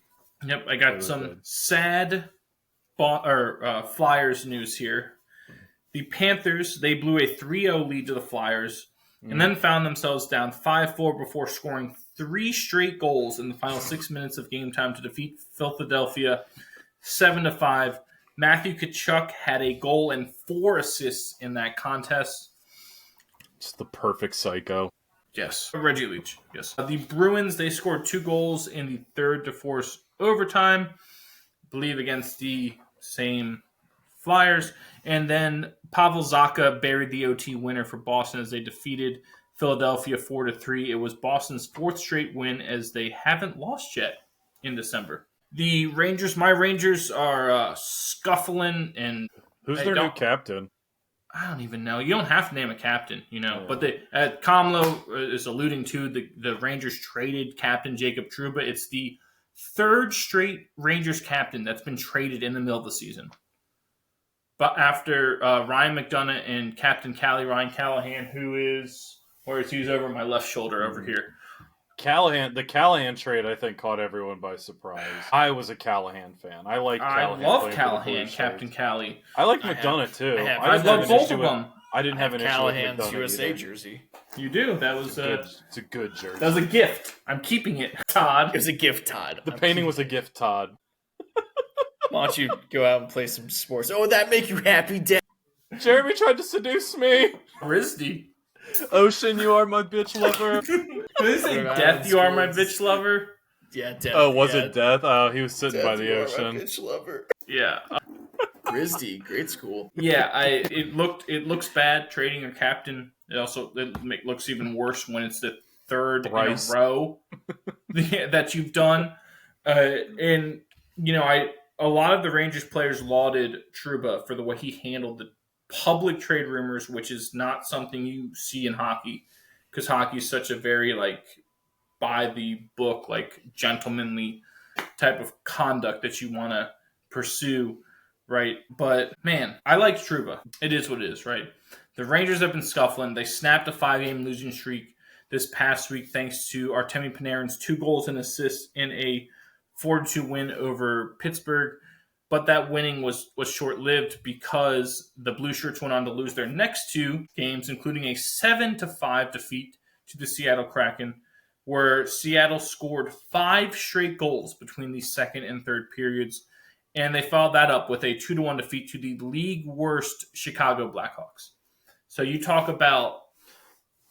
Yep, I got some sad Flyers news here. The Panthers, they blew a 3-0 lead to the Flyers and then found themselves down 5-4 before scoring 3 straight goals in the final 6 minutes of game time to defeat Philadelphia 7-5. Matthew Tkachuk had a goal and 4 assists in that contest. It's the perfect psycho. Yes. Reggie Leach. Yes. The Bruins, they scored 2 goals in the third to force overtime. I believe against the same Flyers. And then Pavel Zacha buried the OT winner for Boston as they defeated Philadelphia 4-3. It was Boston's fourth straight win as they haven't lost yet in December. The Rangers, my Rangers are scuffling and... Who's their new captain? I don't even know. You don't have to name a captain, Yeah. But Kamlo is alluding to the Rangers traded captain Jacob Trouba. It's the third straight Rangers captain that's been traded in the middle of the season. But after Ryan McDonough and Captain Ryan Callahan, who's over my left shoulder over here. The Callahan trade, I think, caught everyone by surprise. I was a Callahan fan. I love Callahan, Captain Callie. I like McDonough too. I love both of them. I didn't have an issue with McDonough USA either. jersey. You do. That was it's a good jersey. That was a gift. I'm keeping it, Todd. It was a gift, Todd. The painting was a gift, Todd. Why don't you go out and play some sports? Oh, would that make you happy, Dad? Jeremy tried to seduce me. Risdy. Ocean, you are my bitch lover. Did they say Death, you are my bitch lover? Yeah, Death. Oh, was it Death? Oh, he was sitting by the ocean. Bitch lover. Yeah. Risdy, great school. Yeah, it looks bad trading a captain. It looks even worse when it's the third in a row that you've done. A lot of the Rangers players lauded Trouba for the way he handled the public trade rumors, which is not something you see in hockey, because hockey is such a very by the book, gentlemanly type of conduct that you want to pursue, right? But man, I like Trouba. It is what it is, right? The Rangers have been scuffling. They snapped a 5-game losing streak this past week thanks to Artemi Panarin's 2 goals and assists in a 4-2 win over Pittsburgh. But that winning was short-lived because the Blue Shirts went on to lose their next 2 games, including a 7-5 defeat to the Seattle Kraken, where Seattle scored 5 straight goals between the second and third periods, and they followed that up with a 2-1 defeat to the league-worst Chicago Blackhawks. So you talk about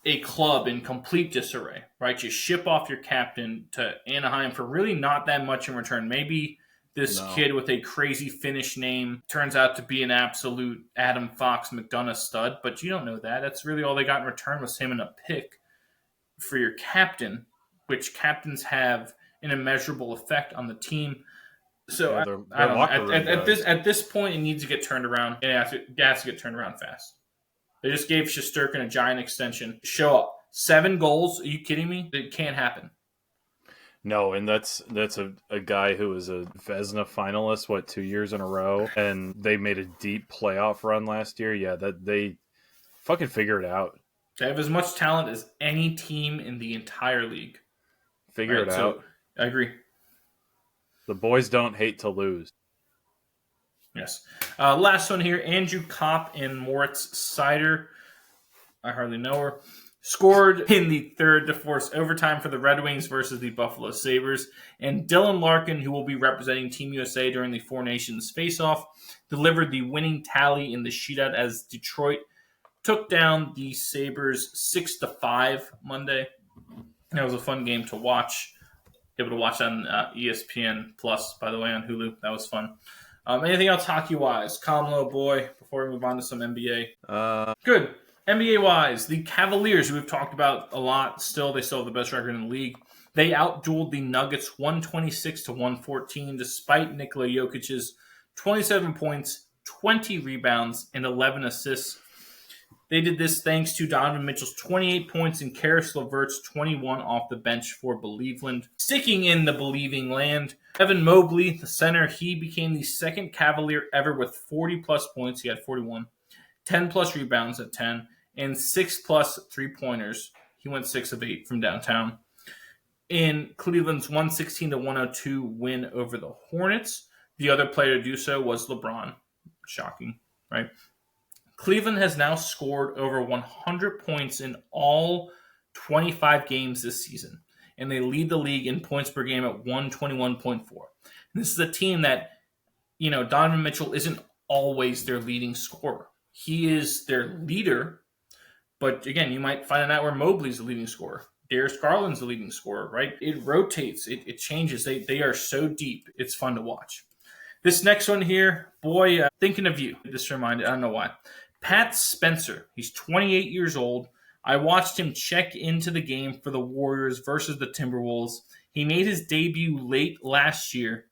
a club in complete disarray, right? You ship off your captain to Anaheim for really not that much in return. Maybe this kid with a crazy Finnish name turns out to be an absolute Adam Fox McDonough stud, but you don't know that. That's really all they got in return was him and a pick for your captain, which captains have an immeasurable effect on the team. So I don't know. At this point, it needs to get turned around. It has to get turned around fast. They just gave Shesterkin a giant extension. Show up. 7 goals? Are you kidding me? It can't happen. No, and that's a guy who was a Vezina finalist, 2 years in a row, and they made a deep playoff run last year. Yeah, that they fucking figure it out. They have as much talent as any team in the entire league. Figure it out. I agree. The boys don't hate to lose. Yes. Last one here, Andrew Kopp and Moritz Seider. I hardly know her. Scored in the third to force overtime for the Red Wings versus the Buffalo Sabres. And Dylan Larkin, who will be representing Team USA during the Four Nations face-off, delivered the winning tally in the shootout as Detroit took down the Sabres 6-5 Monday. That was a fun game to watch. Able to watch on ESPN Plus, by the way, on Hulu. That was fun. Anything else hockey-wise? Kamlo, boy, before we move on to some NBA. Good. NBA-wise, the Cavaliers, who we've talked about a lot, they still have the best record in the league. They outdueled the Nuggets 126-114, despite Nikola Jokic's 27 points, 20 rebounds, and 11 assists. They did this thanks to Donovan Mitchell's 28 points and Karis LeVert's 21 off the bench for Believeland. Sticking in the believing land, Evan Mobley, the center, he became the second Cavalier ever with 40-plus points. He had 41. 10-plus rebounds at 10, and 6-plus three-pointers. He went 6 of 8 from downtown. In Cleveland's 116-102 win over the Hornets, the other player to do so was LeBron. Shocking, right? Cleveland has now scored over 100 points in all 25 games this season, and they lead the league in points per game at 121.4. This is a team that, Donovan Mitchell isn't always their leading scorer. He is their leader, but again, you might find out where Mobley's the leading scorer. Darius Garland's the leading scorer, right? It rotates. It changes. They are so deep. It's fun to watch. This next one here, boy, thinking of you. This reminded, I don't know why. Pat Spencer. He's 28 years old. I watched him check into the game for the Warriors versus the Timberwolves. He made his debut late last year.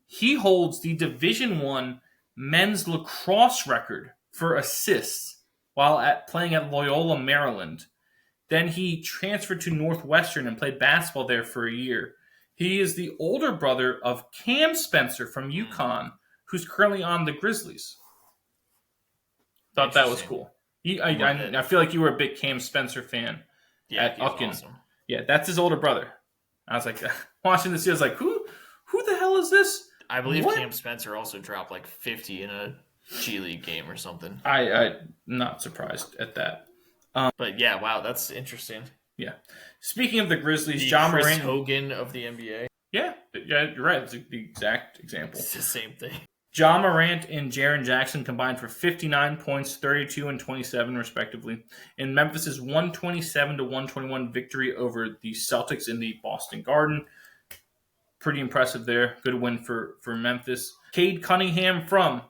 He holds the Division I men's lacrosse record for assists while playing at Loyola, Maryland. Then he transferred to Northwestern and played basketball there for a year. He is the older brother of Cam Spencer from UConn, who's currently on the Grizzlies. Thought that was cool. I feel like you were a big Cam Spencer fan at Ucken. Awesome. Yeah, that's his older brother. I was like, watching this, I was like, who the hell is this? I believe Cam Spencer also dropped like 50 in a G League game or something. I'm not surprised at that. But yeah, wow, that's interesting. Yeah. Speaking of the Grizzlies, the John Chris Morant, Hogan of the NBA. Yeah, you're right. It's the exact example. It's the same thing. John Morant and Jaren Jackson combined for 59 points, 32 and 27, respectively, in Memphis' 127-121 victory over the Celtics in the Boston Garden. Pretty impressive there. Good win for Memphis. Cade Cunningham from?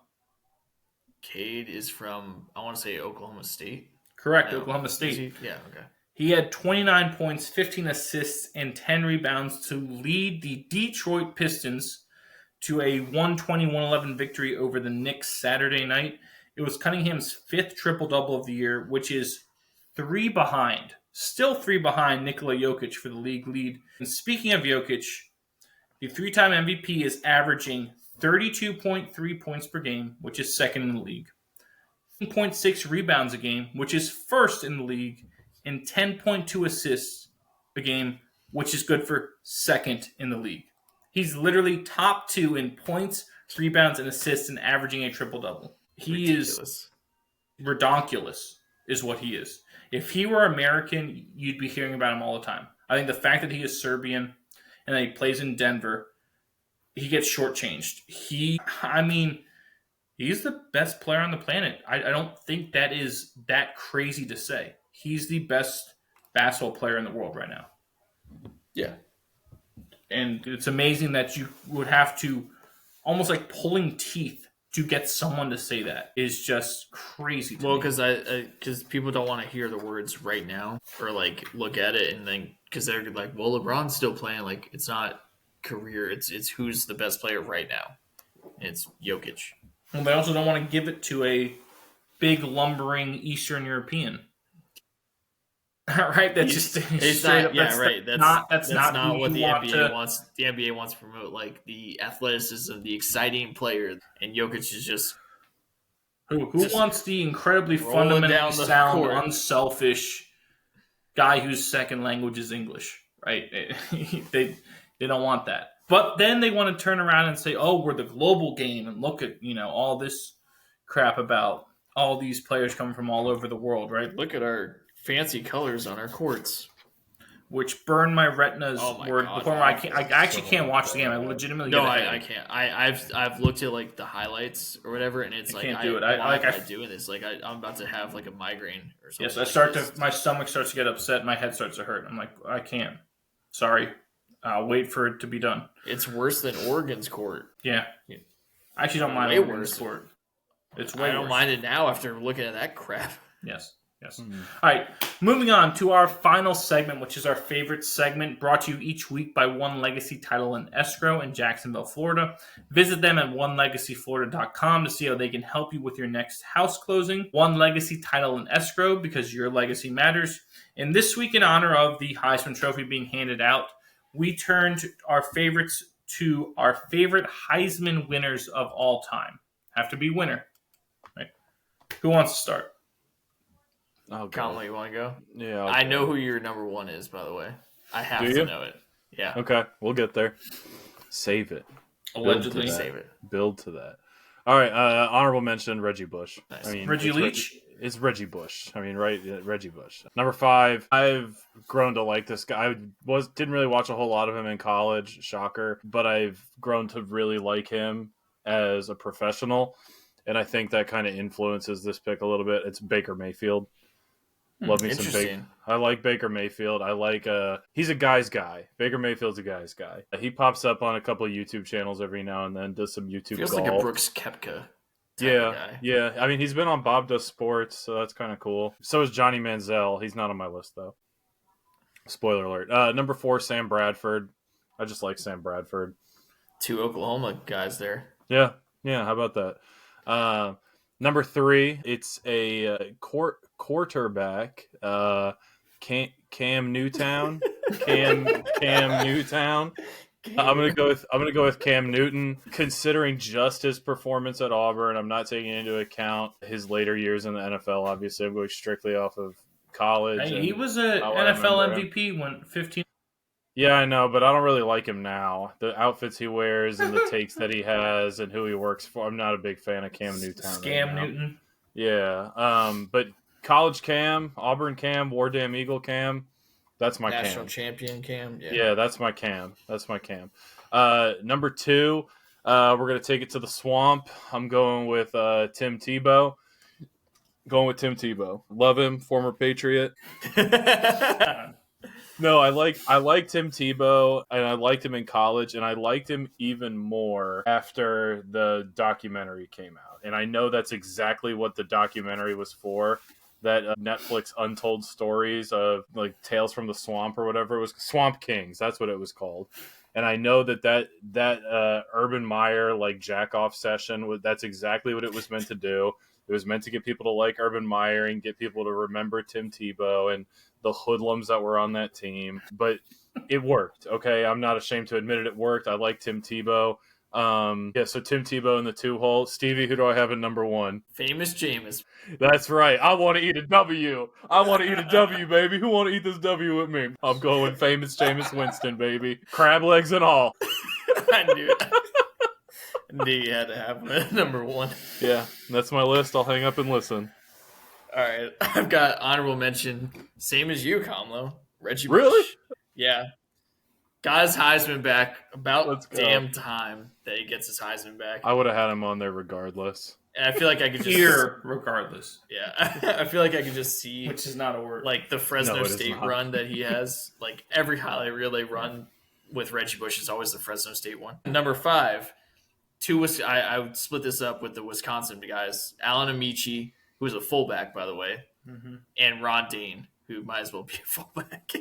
Cade is from, I want to say, Oklahoma State. Correct, no, Oklahoma State. Yeah, okay. He had 29 points, 15 assists, and 10 rebounds to lead the Detroit Pistons to a 120-111 victory over the Knicks Saturday night. It was Cunningham's fifth triple-double of the year, which is still three behind Nikola Jokic for the league lead. And speaking of Jokic, the three-time MVP is averaging 32.3 points per game, which is second in the league. 10.6 rebounds a game, which is first in the league, and 10.2 assists a game, which is good for second in the league. He's literally top two in points, rebounds, and assists, and averaging a triple-double. He is redonkulous, is what he is. If he were American, you'd be hearing about him all the time. I think the fact that he is Serbian and that he plays in Denver, he gets shortchanged. He's the best player on the planet. I don't think that is that crazy to say. He's the best basketball player in the world right now. Yeah. And it's amazing that you would have to, almost like pulling teeth to get someone to say that is just crazy to me. Well, because people don't want to hear the words right now or like look at it and then because they're like, well, LeBron's still playing. Like it's not career. It's who's the best player right now. It's Jokic. Well, they also don't want to give it to a big lumbering Eastern European. Right? That's just it's straight not, up. Yeah, that's right. That's not what the NBA wants. The NBA wants to promote like the athleticism, the exciting player, and Jokic is just who wants the incredibly fundamentally sound, unselfish guy whose second language is English, right? They don't want that. But then they want to turn around and say, "Oh, we're the global game," and look at all this crap about all these players coming from all over the world, right? Look at our fancy colors on our courts, which burn my retinas. I actually can't watch the game. I legitimately I can't. I've looked at like the highlights or whatever, and it's like I can't do it. I'm doing this. Like I'm about to have like a migraine or something. Yes, my stomach starts to get upset. My head starts to hurt. I'm like, I can't. Sorry. I'll wait for it to be done. It's worse than Oregon's court. Yeah. I actually don't mind Oregon's court. It's way worse. I don't mind it now after looking at that crap. Yes. Mm-hmm. All right, moving on to our final segment, which is our favorite segment, brought to you each week by One Legacy Title and Escrow in Jacksonville, Florida. Visit them at onelegacyflorida.com to see how they can help you with your next house closing. One Legacy Title and Escrow, because your legacy matters. And this week, in honor of the Heisman Trophy being handed out, we turned our favorites to our favorite Heisman winners of all time. Have to be winner, right? Who wants to start? Conley, you want to go? Yeah. I know who your number one is, by the way. I have to know it. Yeah. Okay, we'll get there. Save it. Allegedly. Save it. Build to that. All right, honorable mention, Reggie Bush. Nice. Reggie Leach? It's Reggie Bush. Reggie Bush. Number 5, I've grown to like this guy. I didn't really watch a whole lot of him in college, shocker, but I've grown to really like him as a professional, and I think that kind of influences this pick a little bit. It's Baker Mayfield. Love me some Baker. I like Baker Mayfield. I like he's a guy's guy. Baker Mayfield's a guy's guy. He pops up on a couple of YouTube channels every now and then, does some YouTube Feels golf. like a Brooks Koepka. Yeah. I mean, he's been on Bob Does Sports, so that's kind of cool. So is Johnny Manziel. He's not on my list, though. Spoiler alert. Number 4, Sam Bradford. I just like Sam Bradford. 2 Oklahoma guys there. Yeah. How about that? Number 3, it's a quarterback. Cam Newtown. Cam Newtown. I'm gonna go with Cam Newton. Considering just his performance at Auburn, I'm not taking into account his later years in the NFL. Obviously, I'm going strictly off of college. Hey, he was an NFL MVP when 15. Yeah, I know, but I don't really like him now. The outfits he wears and the takes that he has and who he works for. I'm not a big fan of Cam Newton. Scam Newton. Yeah, but college Cam, Auburn Cam, War Damn Eagle Cam. That's my National champion Cam. Yeah, that's my Cam. Number 2, we're going to take it to the swamp. I'm going with Tim Tebow. Love him, former Patriot. No, I like Tim Tebow, and I liked him in college, and I liked him even more after the documentary came out. And I know that's exactly what the documentary was for. That Netflix Untold Stories of like Tales from the Swamp or whatever it was, Swamp Kings. That's what it was called. And I know that Urban Meyer like jack off session. That's exactly what it was meant to do. It was meant to get people to like Urban Meyer and get people to remember Tim Tebow and the hoodlums that were on that team. But it worked. Okay, I'm not ashamed to admit it. It worked. I like Tim Tebow. So Tim Tebow in the 2 hole. Stevie, who do I have in number 1? Famous Jameis. That's right. I want to eat a W. Baby. Who want to eat this W with me? I'm going famous Jameis Winston, baby. Crab legs and all. I knew it. I knew you had to have number 1. Yeah, that's my list. I'll hang up and listen. All right. I've got honorable mention. Same as you, Kamlo. Reggie Bush. Really? Yeah. Got his Heisman back. About damn time that he gets his Heisman back. I would have had him on there regardless. And I feel like I could just hear regardless. Yeah, I feel like I could just see, which is not a word, like the Fresno State run that he has. Like every highlight reel they run with Reggie Bush is always the Fresno State one. Number 5, I would split this up with the Wisconsin guys: Alan Amici, who is a fullback, by the way, and Ron Dane, who might as well be a fullback.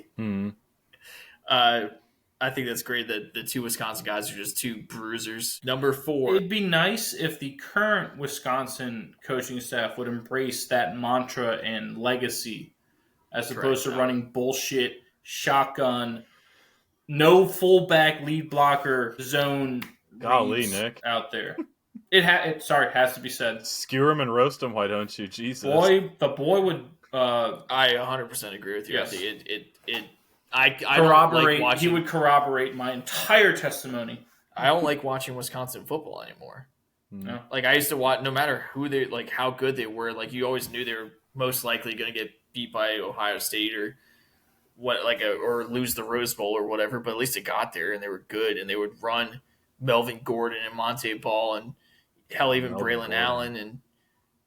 I think that's great that the 2 Wisconsin guys are just 2 bruisers. Number 4. It'd be nice if the current Wisconsin coaching staff would embrace that mantra and legacy as opposed to running bullshit, shotgun, no fullback lead blocker zone. Golly, Nick. Out there. It has to be said. Skewer him and roast him, why don't you? Jesus. The boy would... I 100% agree with you. Yes. I corroborate. Like he would corroborate my entire testimony. I don't like watching Wisconsin football anymore. No. Like I used to watch, no matter who they like, how good they were. Like you always knew they were most likely going to get beat by Ohio State or or lose the Rose Bowl or whatever. But at least it got there and they were good and they would run Melvin Gordon and Monte Ball and hell even Braylon Allen and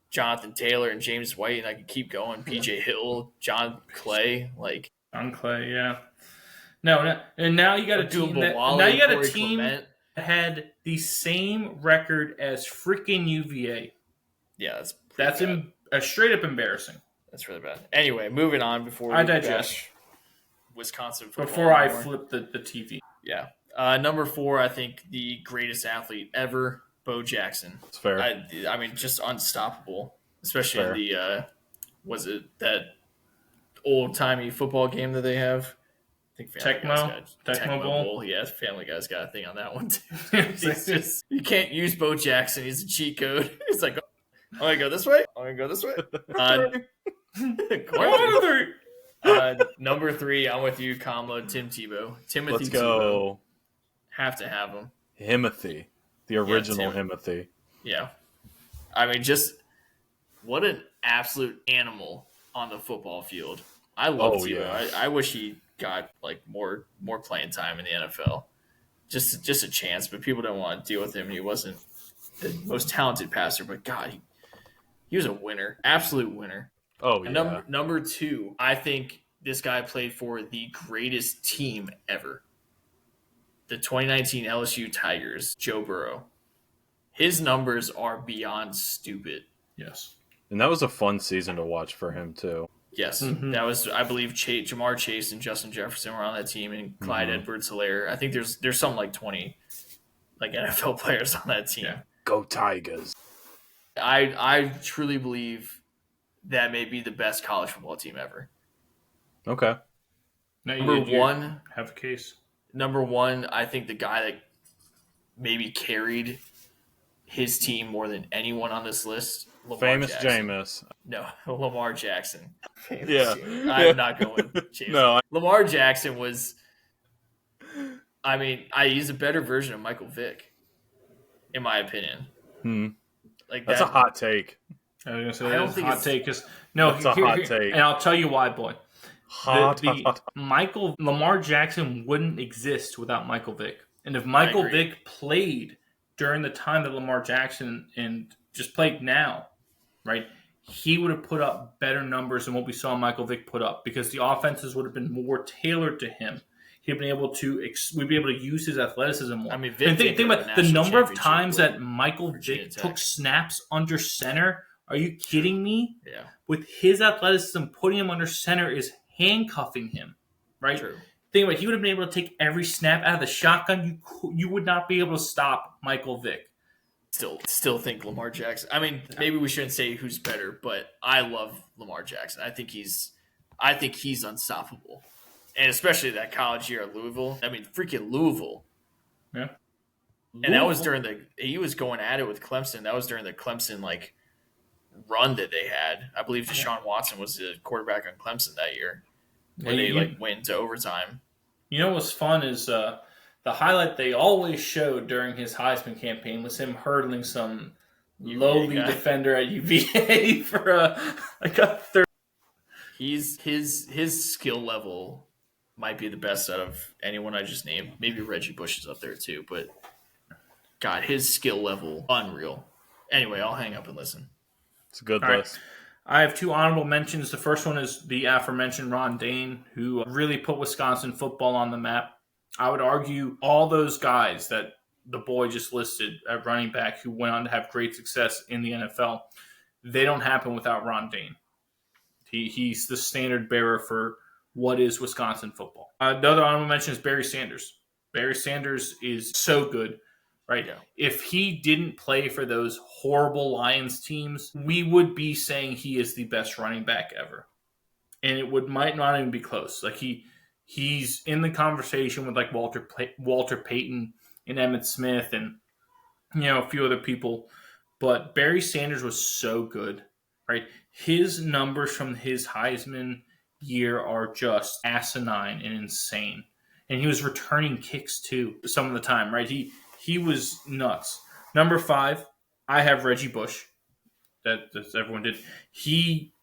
Jonathan Taylor and James White and I could keep going. PJ Hill, John Clay, like. On Clay, yeah. No, and now you got a team that had the same record as freaking UVA. Yeah, that's straight up embarrassing. That's really bad. Anyway, moving on before I digest Wisconsin football. Before I flip the TV. Yeah. Number 4, I think the greatest athlete ever, Bo Jackson. It's fair. I mean, just unstoppable, especially in the that old-timey football game that they have. I think Tecmo Bowl. Yeah, Family Guy's got a thing on that one too. You can't use Bo Jackson. He's a cheat code. He's like, I'm going to go this way. Number 3, I'm with you, Kamlo, Tim Tebow. Timothy Let's go. Tebow. Have to have him. Himothy. The original Himothy. Yeah. I mean, just what an absolute animal on the football field. I love Tebow. Yeah. I wish he got like more playing time in the NFL. Just a chance, but people don't want to deal with him. He wasn't the most talented passer, but God, he was a winner. Absolute winner. Oh, yeah. Number 2, I think this guy played for the greatest team ever. The 2019 LSU Tigers, Joe Burrow. His numbers are beyond stupid. Yes. And that was a fun season to watch for him, too. Yes. Mm-hmm. That was, I believe, Jamar Chase and Justin Jefferson were on that team, and Clyde Edwards-Helaire. I think there's something like 20 NFL players on that team. Yeah. Go Tigers. I truly believe that may be the best college football team ever. Okay. Number 1, have a case. Number 1, I think the guy that maybe carried his team more than anyone on this list, Famous Jameis. No, Lamar Jackson. Yeah. I'm not going Jameis. No. Lamar Jackson was, he's a better version of Michael Vick, in my opinion. That's a hot take. I was going to say that's a hot take. That's a hot take. And I'll tell you why, boy. Lamar Jackson wouldn't exist without Michael Vick. And if Michael Vick played during the time that Lamar Jackson and just played now, right, he would have put up better numbers than what we saw Michael Vick put up, because the offenses would have been more tailored to him. We'd be able to use his athleticism more. Think about the number of times that Michael Vick took snaps under center. Are you kidding me? Yeah. With his athleticism, putting him under center is handcuffing him, right? True. Think about it, he would have been able to take every snap out of the shotgun. You would not be able to stop Michael Vick. Still think Lamar Jackson. Maybe we shouldn't say who's better, but I love Lamar Jackson. I think he's unstoppable, and especially that college year at Louisville. Freaking Louisville. Yeah. And that was he was going at it with Clemson. That was during the Clemson run that they had. I believe Deshaun Watson was the quarterback on Clemson that year, where they went into overtime. You know what's fun is the highlight they always showed during his Heisman campaign was him hurdling some lowly defender at UVA for a third. His skill level might be the best out of anyone I just named. Maybe Reggie Bush is up there too, but God, his skill level, unreal. Anyway, I'll hang up and listen. It's a good list. I have 2 honorable mentions. The first one is the aforementioned Ron Dayne, who really put Wisconsin football on the map. I would argue all those guys that the boy just listed at running back who went on to have great success in the NFL, they don't happen without Ron Dayne. He's the standard bearer for what is Wisconsin football. The other honorable mention is Barry Sanders. Barry Sanders is so good. Right. Yeah. If he didn't play for those horrible Lions teams, we would be saying he is the best running back ever. And it might not even be close. He's in the conversation with Walter Payton and Emmitt Smith and a few other people. But Barry Sanders was so good. Right. His numbers from his Heisman year are just asinine and insane. And he was returning kicks too some of the time, right? He was nuts. Number 5, I have Reggie Bush. That's everyone did. He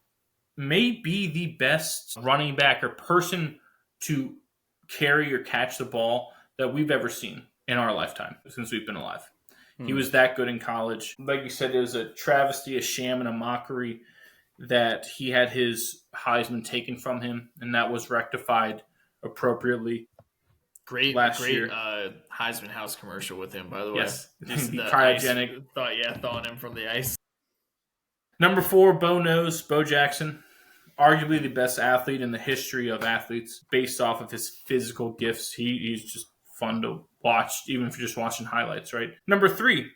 may be the best running back or person to carry or catch the ball that we've ever seen in our lifetime since we've been alive. He was that good in college. Like you said, it was a travesty, a sham, and a mockery that he had his Heisman taken from him, and that was rectified appropriately. Great Heisman House commercial with him, by the way. Yes, the cryogenic. Thawing him from the ice. Number 4, Bo Jackson. Arguably the best athlete in the history of athletes based off of his physical gifts. He's just fun to watch, even if you're just watching highlights, right? Number 3,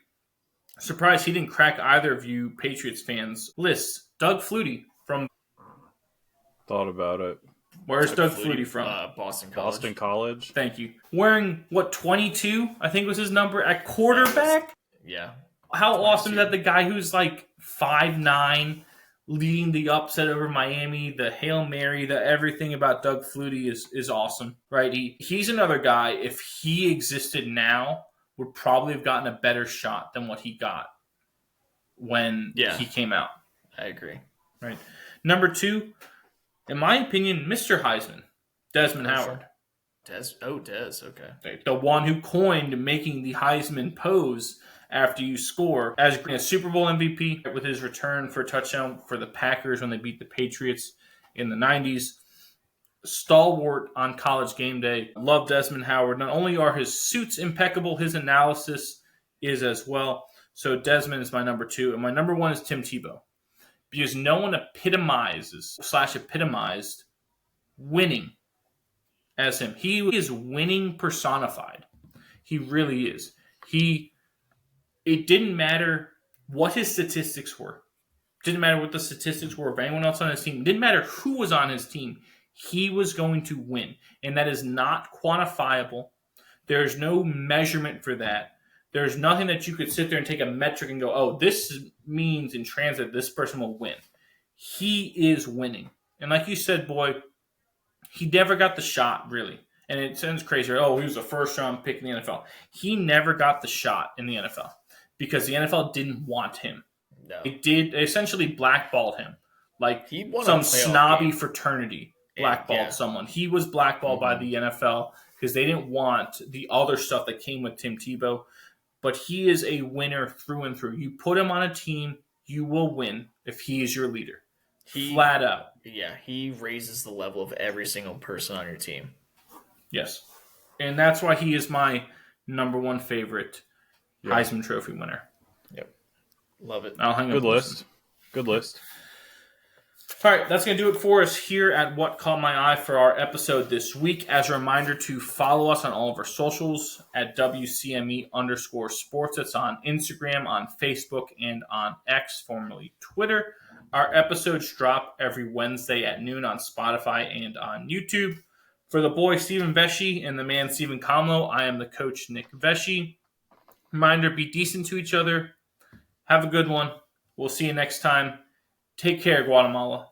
surprised he didn't crack either of you Patriots fans' lists. Doug Flutie from... Thought about it. Where's Doug Flutie from? Boston College. Boston College. Thank you. Wearing, 22, I think was his number, at quarterback? Yeah. How 22. Awesome is that the guy who's 5'9", leading the upset over Miami, the Hail Mary, the everything about Doug Flutie is awesome, right? He's another guy, if he existed now, would probably have gotten a better shot than what he got when he came out. I agree. Right. Number 2, in my opinion, Mr. Heisman, Desmond Howard. Des, okay. The one who coined making the Heisman pose after you score as a Super Bowl MVP with his return for a touchdown for the Packers when they beat the Patriots in the 90s. Stalwart on College Game Day. Love Desmond Howard. Not only are his suits impeccable, his analysis is as well. So Desmond is my number 2. And my number 1 is Tim Tebow. Because no one epitomized winning as him. He is winning personified. He really is. It didn't matter what his statistics were. It didn't matter what the statistics were of anyone else on his team. It didn't matter who was on his team. He was going to win. And that is not quantifiable. There's no measurement for that. There's nothing that you could sit there and take a metric and go, oh, this means in transit this person will win. He is winning. And like you said, boy, he never got the shot, really. And it sounds crazy. Oh, he was a first-round pick in the NFL. He never got the shot in the NFL because the NFL didn't want him. No. They essentially blackballed him. Like some snobby fraternity blackballed someone. He was blackballed by the NFL because they didn't want the other stuff that came with Tim Tebow. But he is a winner through and through. You put him on a team, you will win if he is your leader. Flat out. Yeah, he raises the level of every single person on your team. Yes. And that's why he is my number 1 favorite Heisman Trophy winner. Yep. Love it. I'll hang Good list. Good list. All right, that's going to do it for us here at What Caught My Eye for our episode this week. As a reminder to follow us on all of our socials at WCME_sports. It's on Instagram, on Facebook, and on X, formerly Twitter. Our episodes drop every Wednesday at noon on Spotify and on YouTube. For the boy Stephen Vesci and the man Stephen Comlo, I am the coach Nick Vesci. Reminder, be decent to each other. Have a good one. We'll see you next time. Take care, Guatemala.